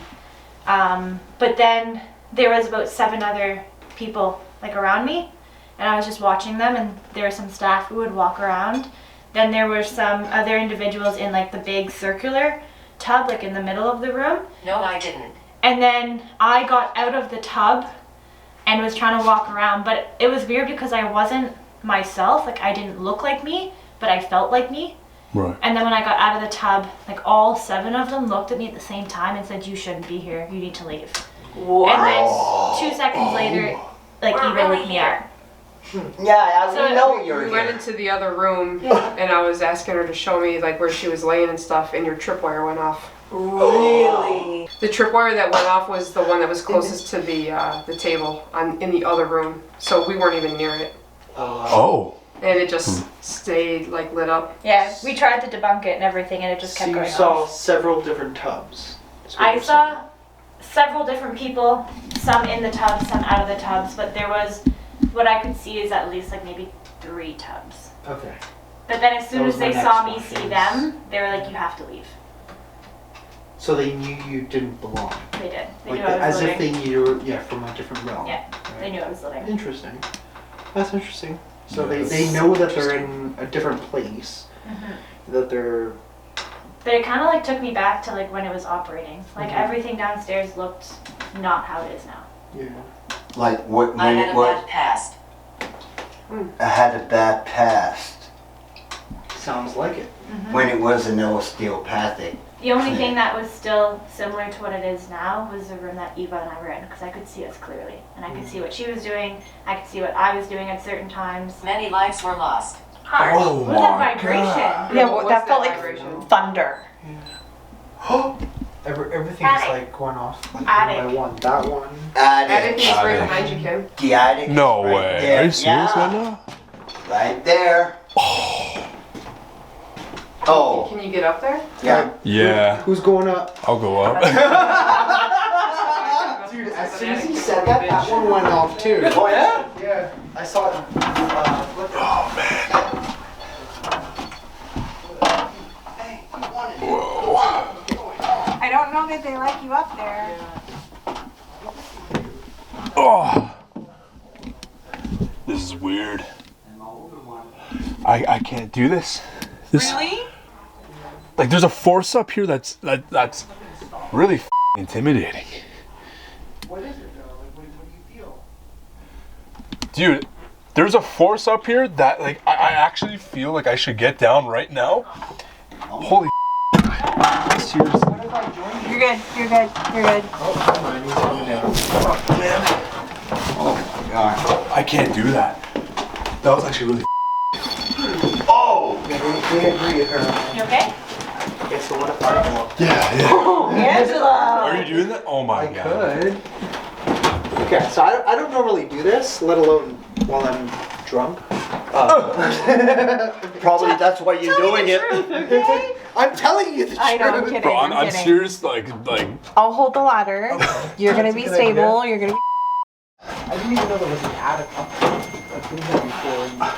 But then there was about 7 other people like around me, and I was just watching them, and there were some staff who would walk around. Then there were some other individuals in like the big circular tub, like in the middle of the room.
No, I didn't.
And then I got out of the tub and was trying to walk around, but it was weird because I wasn't myself, like I didn't look like me, but I felt like me.
Right.
And then when I got out of the tub, like all 7 of them looked at me at the same time and said, "You shouldn't be here, you need to leave."
What?
And then 2 seconds later, like
We're
Eva
really
woke me
here.
up.
Yeah,
So
we know
We
you're
went
here.
into the other room,
Yeah.
and I was asking her to show me like where she was laying and stuff, and your tripwire went off.
Really?
The tripwire that went off was the one that was closest to the table in the other room, so we weren't even near it,
Oh.
and it just stayed like lit up.
Yeah, we tried to debunk it and everything, and it just
So
kept
you
going
saw
off.
several different tubs. That's what
I
you're
saw several different people, some in the tubs, some out of the tubs, but there was, what I could see is at least like maybe 3 tubs.
saying. Okay.
But then as soon
That
as
was my
they
next
saw me
question.
see them, they were like, "You have to leave."
So they knew you didn't belong.
They did. They
Like
knew I was
as if
living.
they knew you were, yeah, from a different realm.
Yeah,
Right.
they knew I was living.
Interesting. That's interesting. So
Yeah,
they
that's
know that they're in a different place. That they're
But it kind of like took me back to like when it was operating. Like everything downstairs looked not how it is now.
yeah.
Like what,
I
when
had
it
a
was,
bad past.
I had a bad past.
Sounds like it.
When it was an osteopathic.
The only thing that was still similar to what it is now was the room that Eva and I were in, because I could see us clearly, and I could see what she was doing. I could see what I was doing at certain times.
Many lives were lost.
Harsh.
Oh
What was that
my
vibration?
God.
Yeah,
What
well,
was
that felt
that
like
vibration?
thunder.
Everything's
Attic.
like going off like one
Attic.
by one. That one.
Attic is right
Attic.
behind you, Kim.
The attic. is
No
right
way.
there.
Are you serious
Yeah,
right now?
Right there. Oh,
Can you get up there?
yeah.
Yeah.
Who's going up?
I'll go up.
Dude, as soon as he said that, that one went off too.
Oh yeah?
Yeah, I saw it. Flicker.
Oh man. Whoa.
I don't know that they like you up there.
Oh. This is weird. I can't do this.
Really?
Like there's a force up here that's really intimidating.
What is it though? Like, what do you feel?
Dude, there's a force up here that like I actually feel like I should get down right now. Holy seriously.
What if I join you?
You're good. You're good. You're good.
Oh, never mind. He's coming down.
Fuck, man.
Oh my god.
I can't do that. That was actually really
Oh!
We agree with her.
You okay?
Okay, so what if I go up?
Yeah.
Angela!
Are you doing that? Oh my
I
god.
could. Okay, so I don't normally do this, let alone while I'm drunk.
Probably that's why you're doing it.
I'm telling you the truth.
I know. I'm kidding.
Bro, I'm
kidding.
serious. Like
I'll hold the ladder. You're gonna
That's a
be
good
stable.
idea.
You're gonna be.
I didn't even know there was an attic up there. I've been there before.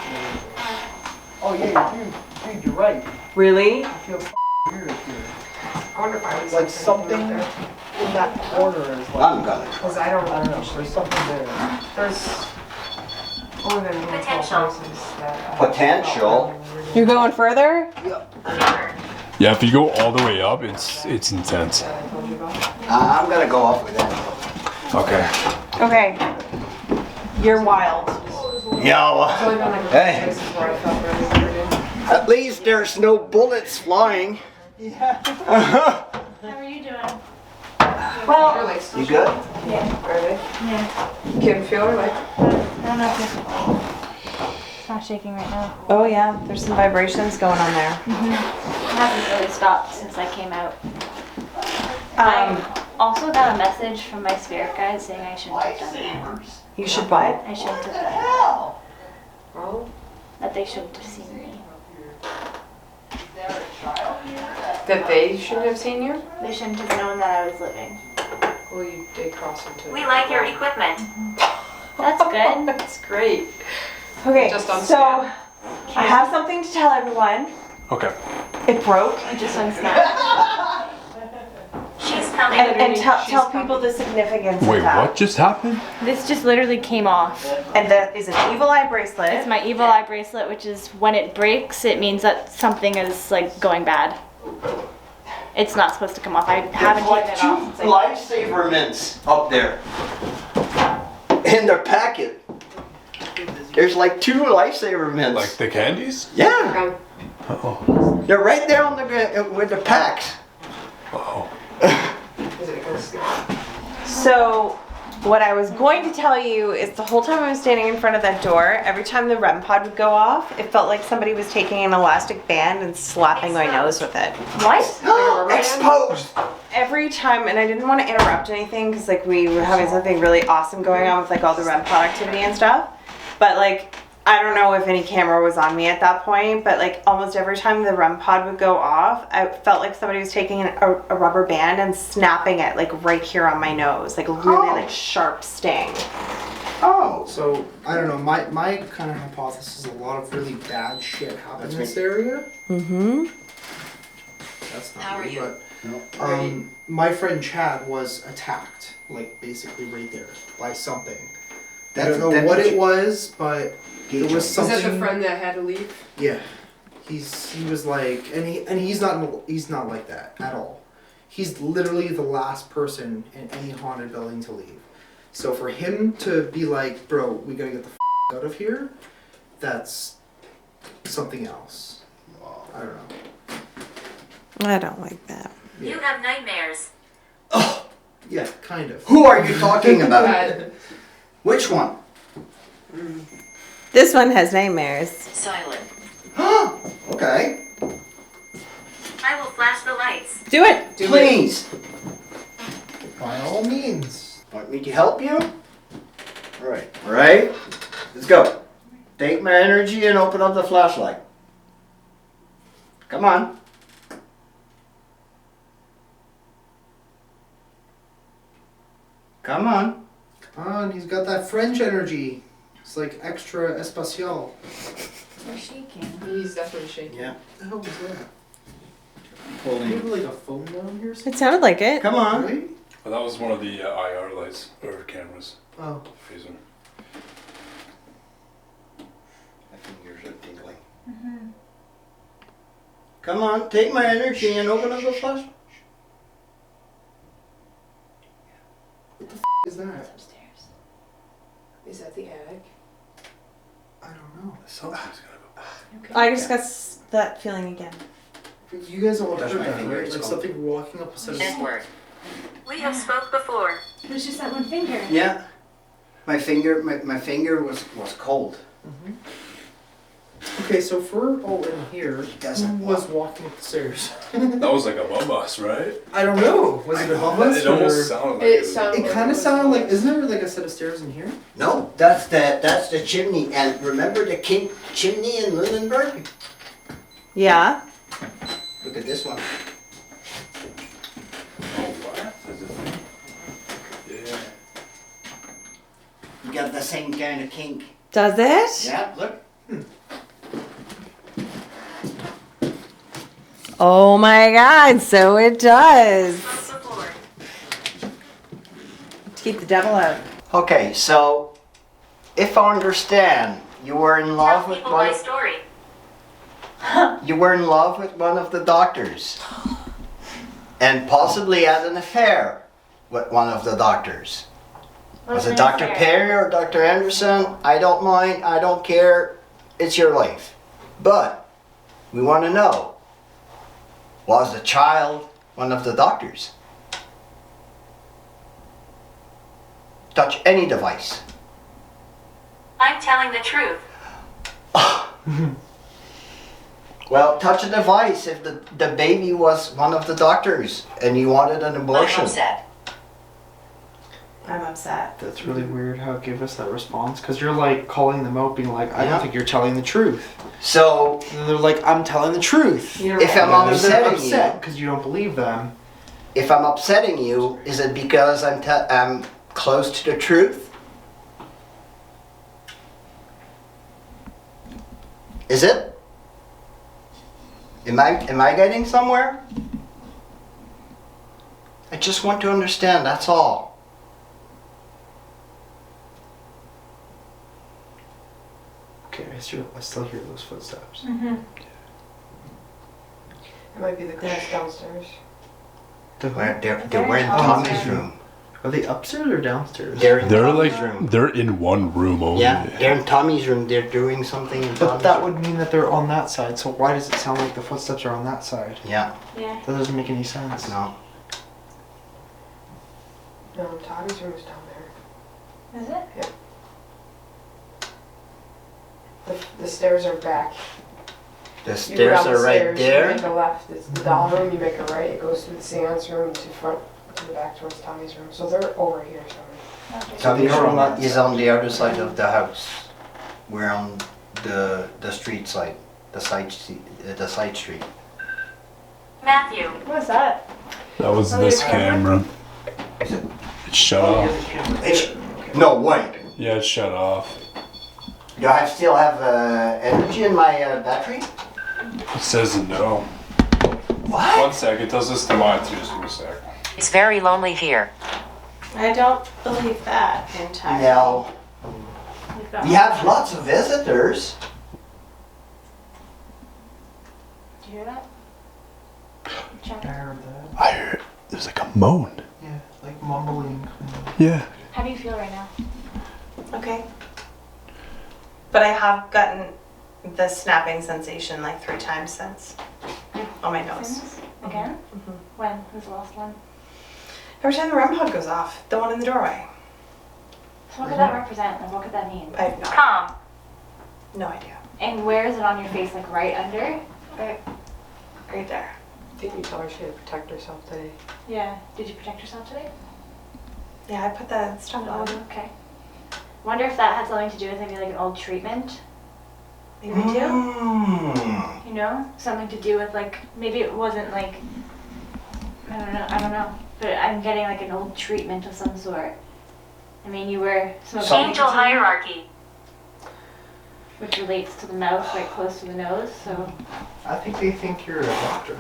Oh yeah, dude, you're right.
Really?
I feel weird here.
I wonder if I was
Like something in that corner is like.
I'm gonna
Because I don't
I don't know.
know.
There's something there.
There's more than
Potential.
places that,
Potential?
You're going further?
Fever.
Yeah, if you go all the way up, it's intense.
That I told you about.
I'm gonna go up with that.
Okay.
Okay. You're wild.
Yeah.
It's only been like a
Hey.
couple places where I felt really weird in.
At least there's no bullets flying.
How are you doing?
Well,
They're like,
You good?
are they?
Yeah.
Can feel her like.
I don't know if it's not shaking right now.
oh yeah, there's some vibrations going on there.
It hasn't really stopped since I came out.
Um,
Also got a message from my spirit guide saying I shouldn't have done that.
you should buy it.
I shouldn't have done that.
Oh.
That they shouldn't have seen me.
That they shouldn't have seen you?
They shouldn't have known that I was living.
Well, you did cross into
We like your equipment.
That's good.
That's great.
Okay,
Just on
so I have something to tell everyone.
Okay.
It broke.
I just unsnapped.
She's coming.
And tell
She's
people
coming.
the significance
Wait,
of that.
what just happened?
This just literally came off.
And that is an evil eye bracelet.
It's my evil eye bracelet, which is when it breaks, it means that something is like going bad. It's not supposed to come off. I haven't
There's
taken
like
it
two
off. since
lifesaver mints up there in their packet. There's like 2 lifesaver mints.
Like the candies?
Yeah,
Okay.
Oh.
they're right there on the with the packs.
Oh.
Is it gonna skip?
So, what I was going to tell you is the whole time I was standing in front of that door, every time the REM pod would go off, it felt like somebody was taking an elastic band and slapping my nose with it.
What?
Exposed.
Every time, and I didn't want to interrupt anything because like we were having something really awesome going on with like all the REM pod activity and stuff. But like, I don't know if any camera was on me at that point, but like almost every time the REM pod would go off, I felt like somebody was taking a rubber band and snapping it like right here on my nose, like a really like sharp sting.
Oh.
So I don't know. My kind of hypothesis is a lot of really bad shit happened in
That's
this area.
Mm-hmm.
That's not
How are
me,
you?
but my friend Chad was attacked, like basically right there by something. I don't know what it was, but it was
Was
something.
that the friend that had to leave?
Yeah, he was like, and he's not like that at all. He's literally the last person in any haunted building to leave. So for him to be like, bro, we gotta get the out of here, that's something else. I don't know.
I don't like that.
You have nightmares.
Oh,
Yeah, kind of.
who are you talking about?
Bad.
Which one?
This one has nightmares.
Silent.
Okay.
I will flash the lights.
Do it.
Do it.
Please.
By all means.
Want me to help you? All right. All right. Let's go. Take my energy and open up the flashlight. Come on. Come on.
Come on, he's got that French energy. It's like extra espacial.
You're shaking.
He's definitely shaking.
Yeah.
What the hell was that? Do you have
Holding.
like a phone down here?
It sounded like it.
Come on.
Really?
Well, that was one of the IR lights or cameras.
Oh.
Phaser.
My fingers are tingling. Come on, take my energy and open up the flashlight.
What the is that?
Is that the attic?
I don't know.
Something's gonna go.
I just got that feeling again.
You guys all
Touch
heard
my
that,
finger,
right?
it's
Like
cold.
something walking up a set of
Network. We have spoke before.
It was just that one finger.
Yeah. My finger was cold.
Okay, so if we're all in here, who
Doesn't
was walking up the stairs?
That was like above us, right?
I don't know. Was it above us?
It almost
or-
sounded like
It
was-
sounded
It kind of sounded like, isn't there like a set of stairs in here?
No, that's the chimney. And remember the king chimney in Lunenburg?
Yeah.
Look at this one.
Oh, what? There's a thing. Yeah.
You got the same kind of kink.
Does it?
Yeah, look.
Oh my God, so it does.
Spoke before.
To keep the devil out.
Okay, so if I understand, you were in love
Tell
with
people my
one.
story.
You were in love with one of the doctors. And possibly had an affair with one of the doctors. Was it Dr. Perry or Dr. Anderson? I don't mind, I don't care. It's your life. But we want to know, was the child one of the doctors? Touch any device.
I'm telling the truth.
Well, touch a device if the baby was one of the doctors and you wanted an abortion.
I'm upset.
I'm upset.
That's really weird how it gave us that response, because you're like calling them out, being like, I
Yeah.
don't think you're telling the truth.
So,
And they're like, I'm telling the truth.
You're
if
right.
I'm
And they're
upsetting
upset
you,
because you don't believe them.
if I'm upsetting you, is it because I'm close to the truth? Is it? Am I getting somewhere? I just want to understand, that's all.
Okay, I still hear those footsteps.
It might be the girls downstairs.
The-
They're in Tommy's room.
Are they upstairs or downstairs?
They're in
They're
Tommy's
like,
room.
they're in one room only.
Yeah, they're in Tommy's room. They're doing something in
But
Tommy's
that
room.
would mean that they're on that side, so why does it sound like the footsteps are on that side?
Yeah,
Yeah.
That doesn't make any sense.
no.
No, Tommy's room is down there.
Is it?
The stairs are back.
The
You go
stairs
down
are
the
right
stairs, You
there.
make a left, it's the doll room, you make a right, it goes through the seance room to front, to the back towards Tommy's room. So they're over here somewhere.
Okay.
Tommy's
They're on
room
that
is on the other side of the house. We're on the street side, the side street.
Matthew.
What was that?
That was
Oh,
this
your camera?
camera. It shut off.
No, wait.
Yeah, it shut off.
Do I still have energy in my battery?
It says no.
What?
1 sec, it does this to mine too, just a sec.
It's very lonely here.
I don't believe that entirely.
No.
We've got-
We have lots of visitors.
Did you hear that? Check.
I heard that.
I heard there's like a moan.
Yeah, like mumbling.
Yeah.
How do you feel right now?
Okay. But I have gotten the snapping sensation like 3 times since on my nose.
Since? Again? When? Who's the last one?
Every time the REM pod goes off, the one in the doorway.
So what could that represent? Like, what could that mean?
I have
Tom.
no idea.
And where is it on your face? Like right under?
Right there.
Didn't you tell her she had to protect herself today?
Yeah. Did you protect yourself today?
Yeah, I put that stuff
Oh,
on.
okay. Wonder if that had something to do with maybe like an old treatment. Maybe too.
Mm.
You know, something to do with like maybe it wasn't like I don't know. But I'm getting like an old treatment of some sort. I mean, you were smoking
Angel
nicotine,
hierarchy.
which relates to the mouth, right close to the nose. So
I think they think you're a doctor.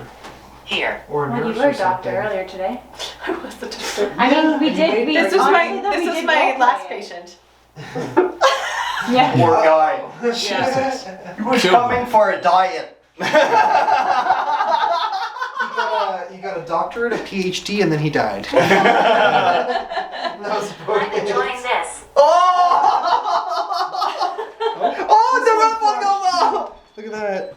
Here.
Or a
when you
nurse
were
or
a doctor
something.
earlier today.
I was the doctor.
I mean, we did. We
This was
honestly,
my
though, we
this was
did
my
role
last
play it.
patient.
Yeah.
Poor guy.
Jesus.
He was
Killed
coming for a diet.
You got a doctorate, a PhD, and then he died. That was
I'm enjoying this.
Oh, the red one goes off!
Look at that.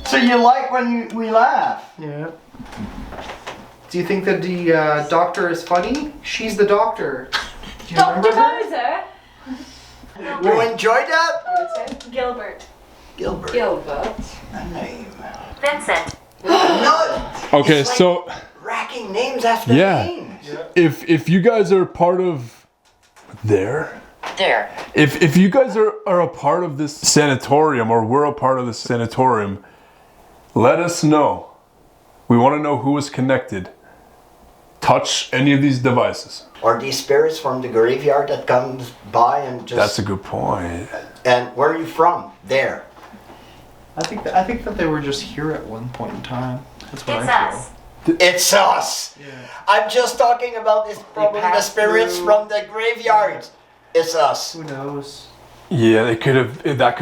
So you like when we laugh?
Yeah. Do you think that the doctor is funny? She's the doctor. Do you
Dr.
remember her?
Bowser.
You enjoy that?
What did it say?
Gilbert.
Gilbert.
Gilbert.
A name.
Vincent.
No,
Okay,
It's like-
so
racking names after
Yeah.
names.
if you guys are part of there, if you guys are a part of this sanatorium, or we're a part of this sanatorium, let us know. We want to know who is connected. Touch any of these devices.
Or these spirits from the graveyard that comes by and just.
That's a good point.
And where are you from? There.
I think that they were just here at one point in time. That's what
It's
I feel.
us.
It's us.
Yeah.
I'm just talking about this probably the
passed
spirits
through.
from the graveyard. It's us.
Who knows?
Yeah, that could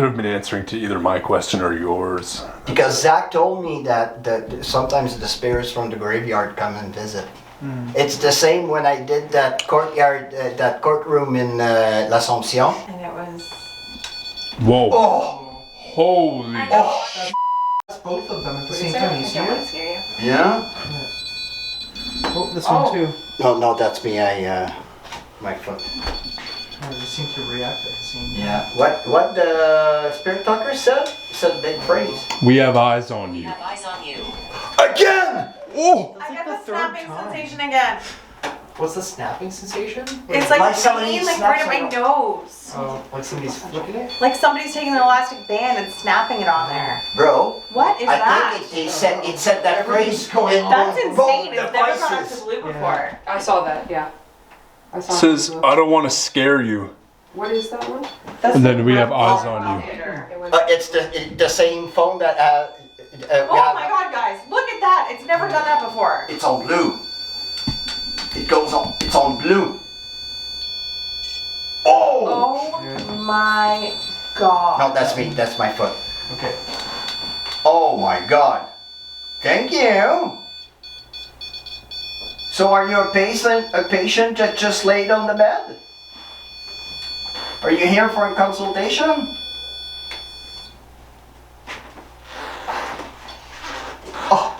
have been answering to either my question or yours.
Because Zach told me that sometimes the spirits from the graveyard come and visit. It's the same when I did that courtroom in L'Assomption.
And it was.
Whoa.
Oh,
Holy.
oh,
That's both of them at the same time. You see it?
scare you.
yeah.
Oh, this one too.
No, that's me. My foot.
Oh, they seem to react at the same time.
Yeah. What the spirit talker said? He said a big phrase.
We have eyes on you.
Have eyes on you.
Again.
Oh.
I got
the
the
third
snapping
time.
sensation again.
What's the snapping sensation?
It's
Like
like
somebody
pain, like
snaps
right at my
it.
nose.
Oh, like somebody's flicking it?
Like somebody's taking an elastic band and snapping it on there.
Bro,
What is that?
I think it said that phrase.
going on.
That's
both
insane. It's never gone up to
devices.
blue
Yeah.
before.
I saw that, yeah. I saw
Says,
that.
I don't want to scare you.
What is that one?
That's
And then
the
we have
red
eyes
ball
on you.
computer.
It went-
It's the same phone that we
Oh
have.
my god, guys, look at that! It's never done that before.
It's on blue. It goes on. It's on blue. Oh!
Oh
Yeah.
my god.
No, that's me. That's my foot.
Okay.
Oh my God. Thank you. So are you a patient that just laid on the bed? Are you here for a consultation? Oh.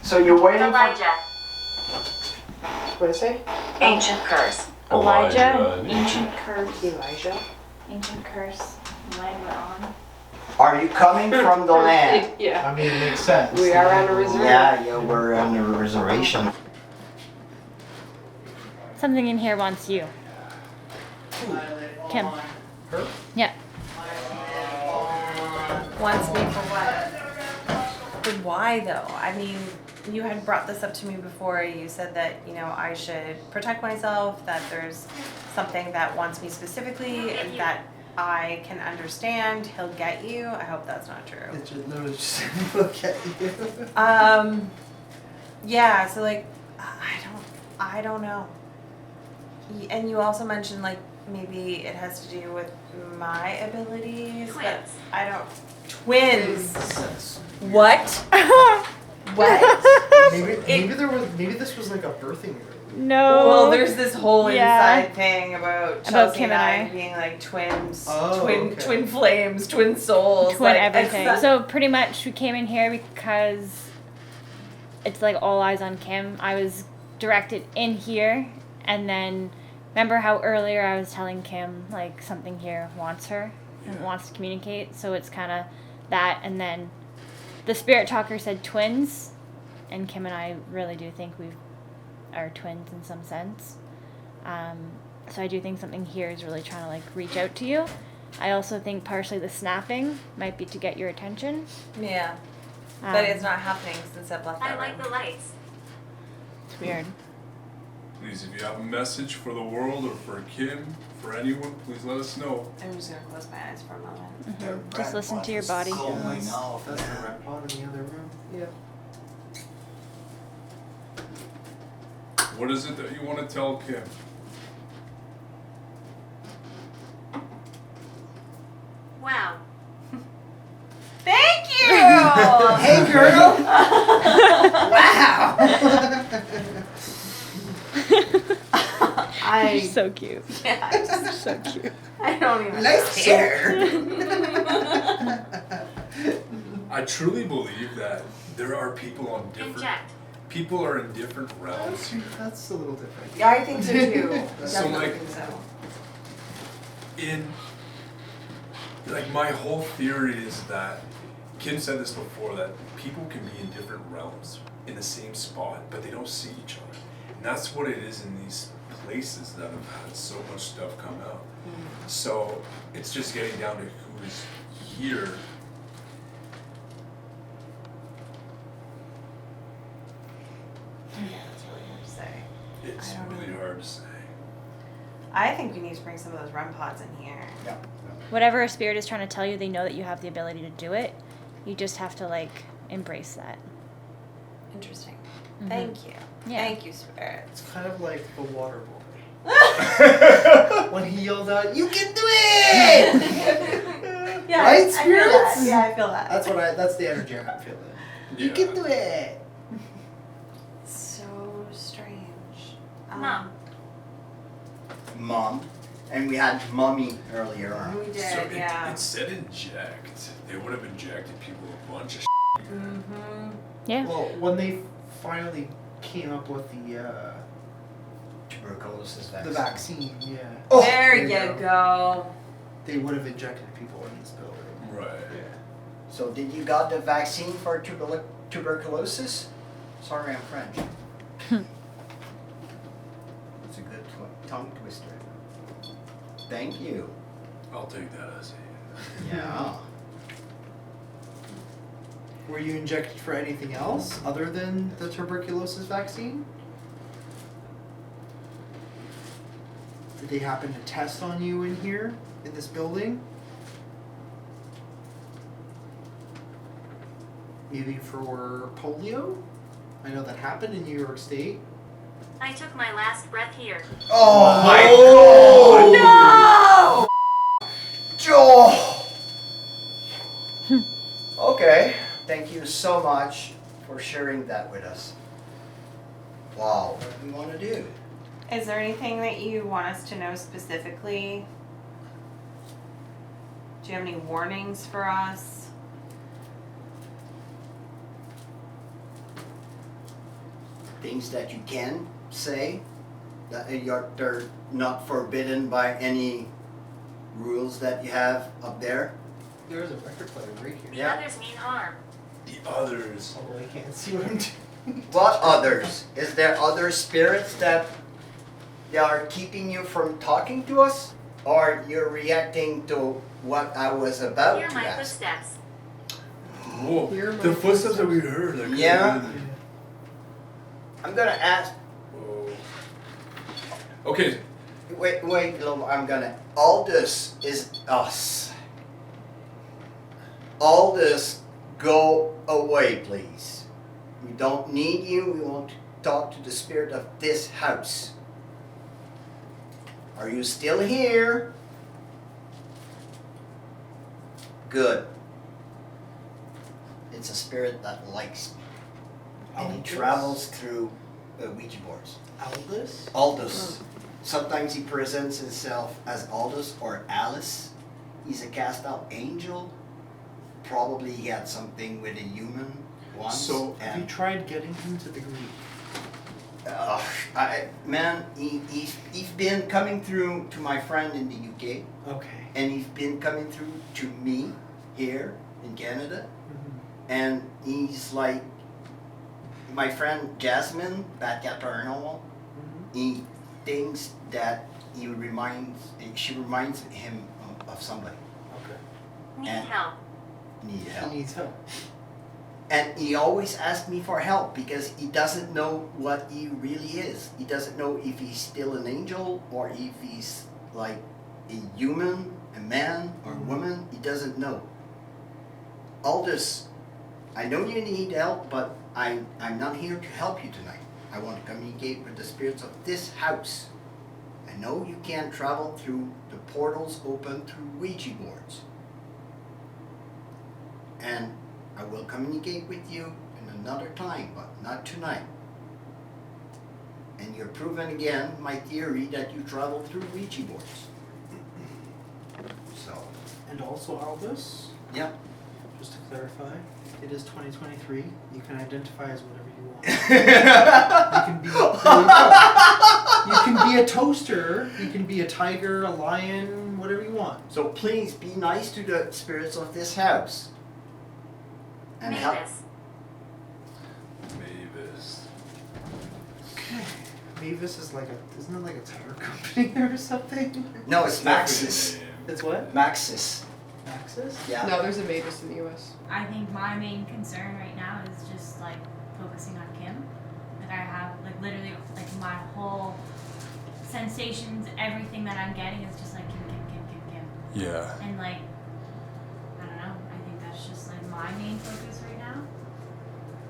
So you're waiting for...
Elijah.
What did I say?
Ancient curse.
Elijah,
Elijah.
ancient curse.
Elijah.
Ancient curse. Land we're on.
Are you coming from the land?
Yeah.
I mean, it makes sense.
We are on a reserve.
Yeah, we're on a reservation.
Something in here wants you. Kim.
Her?
Yeah.
Wants me for what? But why though? I mean, you had brought this up to me before. You said that, you know, I should protect myself, that there's something that wants me specifically and that I can understand. He'll get you. I hope that's not true.
It's just literally just look at you.
Yeah, so like I don't know. And you also mentioned like maybe it has to do with my abilities, but
Twins.
I don't. Twins.
Sense.
What? What?
Maybe this was like a birthing room.
No.
Well, there's this whole
Yeah.
inside thing about
About
Chelsey
Kim
and I
and I.
being like twins,
Oh,
twin
okay.
flames, twin souls,
Twin
like,
everything.
it's
So pretty much we came in here because it's like all eyes on Kim. I was directed in here, and then remember how earlier I was telling Kim like something here wants her and wants to communicate. So it's kind of that, and then the spirit talker said twins, and Kim and I really do think we are twins in some sense. So I do think something here is really trying to like reach out to you. I also think partially the snapping might be to get your attention.
yeah, but
Um,
it's not happening since I've left
I
that
like
room.
the lights.
It's weird.
Please, if you have a message for the world or for Kim, for anyone, please let us know.
I'm just gonna close my eyes for a moment.
Just listen to your body.
Going off.
That's the red pot in the other room.
Yeah.
What is it that you want to tell Kim?
Wow.
Thank you.
Hey, girl! wow!
I
You're so cute.
yeah, I just
So cute.
I don't even.
Nice hair!
I truly believe that there are people on different...
Inject.
People are in different realms here.
That's a little different.
Yeah, I think so too.
So,
Definitely
like-
think so.
In... Like, my whole theory is that... Kim said this before, that people can be in different realms in the same spot, but they don't see each other. And that's what it is in these places that have had so much stuff come out. So it's just getting down to who is here.
Yeah, it's really hard to say.
It's
I don't
really
know.
hard to say.
I think we need to bring some of those REM pods in here.
Yeah.
Whatever a spirit is trying to tell you, they know that you have the ability to do it. You just have to like embrace that.
Interesting. Thank you.
Yeah.
Thank you, Spirit.
It's kind of like the water boy. When he yelled out, "You can do it!"
Yeah,
Right,
I feel
spirits?
that. Yeah, I feel that.
That's the energy I'm feeling. You
Yeah.
can do it.
So strange.
Mom. And we had mommy earlier on.
We did,
So
yeah.
it said inject. They would have injected people a bunch of
Mm-hmm.
Yeah.
Well, when they finally came up with
Tuberculosis
the
vaccine.
vaccine, yeah,
Oh,
There you go.
they would have injected people in this building.
Right.
Yeah.
So did you got the vaccine for tuberculosis? Sorry, I'm French. It's a good tongue twister. Thank you.
I'll take that as a.
Yeah.
Were you injected for anything else other than the tuberculosis vaccine? Did they happen to test on you in here, in this building? Maybe for polio? I know that happened in New York State.
I took my last breath here.
Oh my
No!
Joel! Okay. Thank you so much for sharing that with us. Wow. What do we want to do?
Is there anything that you want us to know specifically? Do you have any warnings for us?
Things that you can say that they're not forbidden by any rules that you have up there.
There's a record player right here.
The
Yeah.
others mean harm.
The others.
Although I can't see what I'm doing.
What others? Is there other spirits that they are keeping you from talking to us? Or you're reacting to what I was about
Hear
to
my
ask?
footsteps.
Whoa.
Hear my
The footsteps that we heard. I couldn't
Yeah.
hear them.
I'm gonna ask.
Whoa. Okay.
Wait, little. I'm gonna. All this is us. All this, go away, please. We don't need you. We want to talk to the spirit of this house. Are you still here? Good. It's a spirit that likes me. And he
Aldous?
travels through Ouija boards.
Aldous?
Aldous. Sometimes he presents himself as Aldous or Alice. He's a cast out angel. Probably he had something with a human once.
So,
Have you
and
tried getting him to the Greek?
he's been coming through to my friend in the UK,
Okay.
and he's been coming through to me here in Canada, and he's like my friend Jasmine back at Paranormal. He thinks that she reminds him of somebody.
Okay.
Need
And-
help.
Need help.
He needs help.
And he always asks me for help because he doesn't know what he really is. He doesn't know if he's still an angel or if he's like a human, a man or woman. He doesn't know. Aldous, I know you need help, but I'm not here to help you tonight. I want to communicate with the spirits of this house. I know you can't travel through the portals open through Ouija boards. And I will communicate with you in another time, but not tonight. And you're proven again my theory that you travel through Ouija boards. So,
And also Aldous,
yeah.
just to clarify, it is 2023. You can identify as whatever you want. You can be a toaster, you can be a tiger, a lion, whatever you want.
So please be nice to the spirits of this house. And help.
Mavis.
Mavis.
Okay. Mavis is like isn't it like a tire company or something?
No, it's Maxis.
It's what?
Maxis.
Maxis?
Yeah.
No, there's a Mavis in the US.
I think my main concern right now is just like focusing on Kim. Like I have like literally like my whole sensations, everything that I'm getting is just like Kim.
Yeah.
And like I don't know, I think that's just like my main focus right now.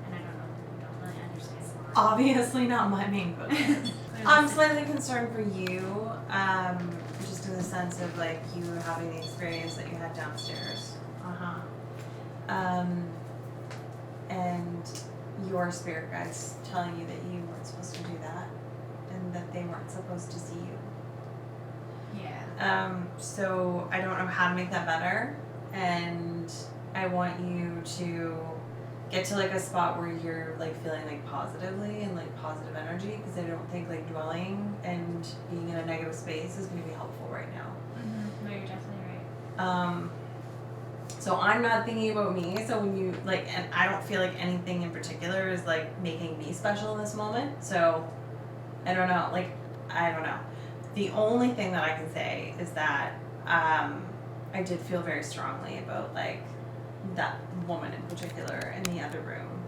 And I don't know, I don't really understand why.
Obviously not my main focus.
Clearly
slightly concerned for you, just in the sense of like you having the experience that you had downstairs. And your spirit guides telling you that you weren't supposed to do that, and that they weren't supposed to see you.
Yeah.
So I don't know how to make that better, and I want you to get to like a spot where you're like feeling like positively and like positive energy, because I don't think like dwelling and being in a negative space is going to be helpful right now.
No, you're definitely right.
So I'm not thinking about me. So when you like, and I don't feel like anything in particular is like making me special in this moment. So I don't know. Like, I don't know. The only thing that I can say is that I did feel very strongly about like that woman in particular in the other room,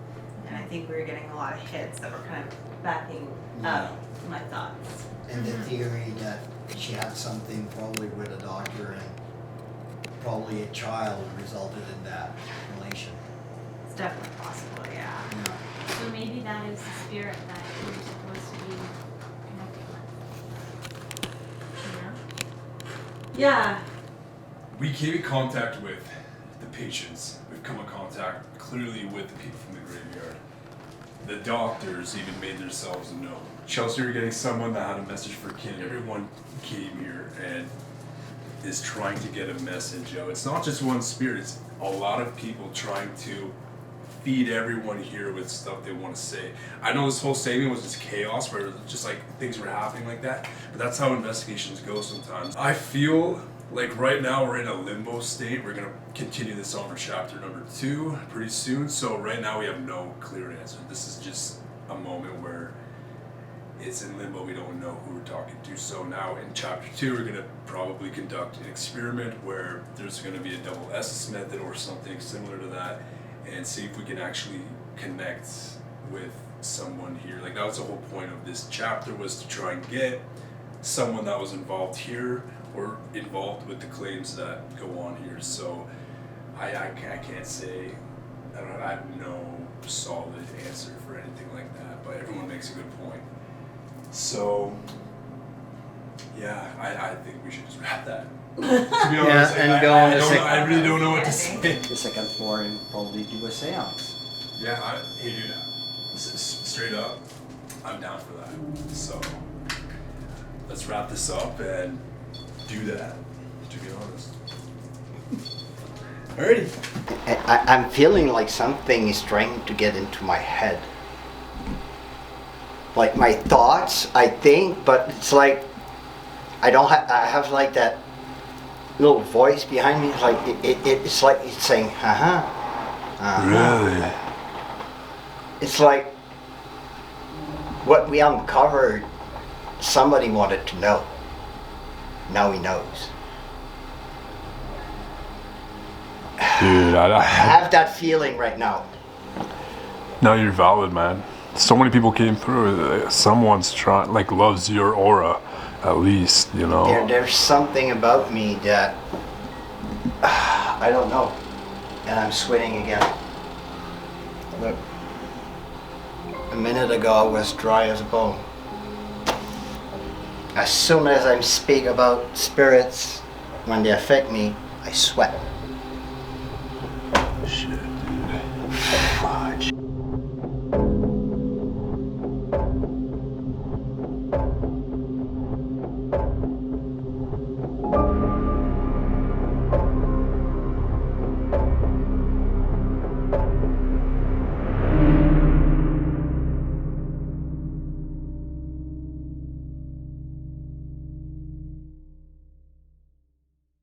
and I think we were getting a lot of hits that were kind of backing up my thoughts.
And the theory that she had something probably with a doctor and probably a child resulted in that relation.
It's definitely possible, yeah.
So maybe that is the spirit that you're supposed to be connecting with. You know?
Yeah.
We came in contact with the patients. We've come in contact clearly with the people from the graveyard. The doctors even made themselves known. Chelsey, you're getting someone that had a message for Kim. Everyone came here and is trying to get a message out. It's not just one spirit, it's a lot of people trying to feed everyone here with stuff they want to say. I know this whole segment was just chaos, where just like things were happening like that, but that's how investigations go sometimes. I feel like right now we're in a limbo state. We're gonna continue this on for chapter number 2 pretty soon. So right now we have no clear answer. This is just a moment where it's in limbo. We don't know who we're talking to. So now in chapter 2, we're gonna probably conduct an experiment where there's gonna be a double Estes method or something similar to that, and see if we can actually connect with someone here. Like, that was the whole point of this chapter, was to try and get someone that was involved here or involved with the claims that go on here. So I can't say, I have no solid answer for anything like that, but everyone makes a good point. So yeah, I think we should just wrap that. To be honest, I really don't know what to say.
The second floor and probably do a seance.
Yeah, hey dude, straight up, I'm down for that. So let's wrap this up and do that, to be honest. Alrighty.
I'm feeling like something is trying to get into my head. Like my thoughts, I think, but it's like I have like that little voice behind me. Like it's like it's saying,
Really?
It's like what we uncovered, somebody wanted to know. Now he knows.
Dude,
I have that feeling right now.
No, you're valid, man. So many people came through. Someone's trying, like, loves your aura, at least, you know.
There's something about me that I don't know, and I'm sweating again. Look, a minute ago I was dry as a bone. As soon as I speak about spirits, when they affect me, I sweat.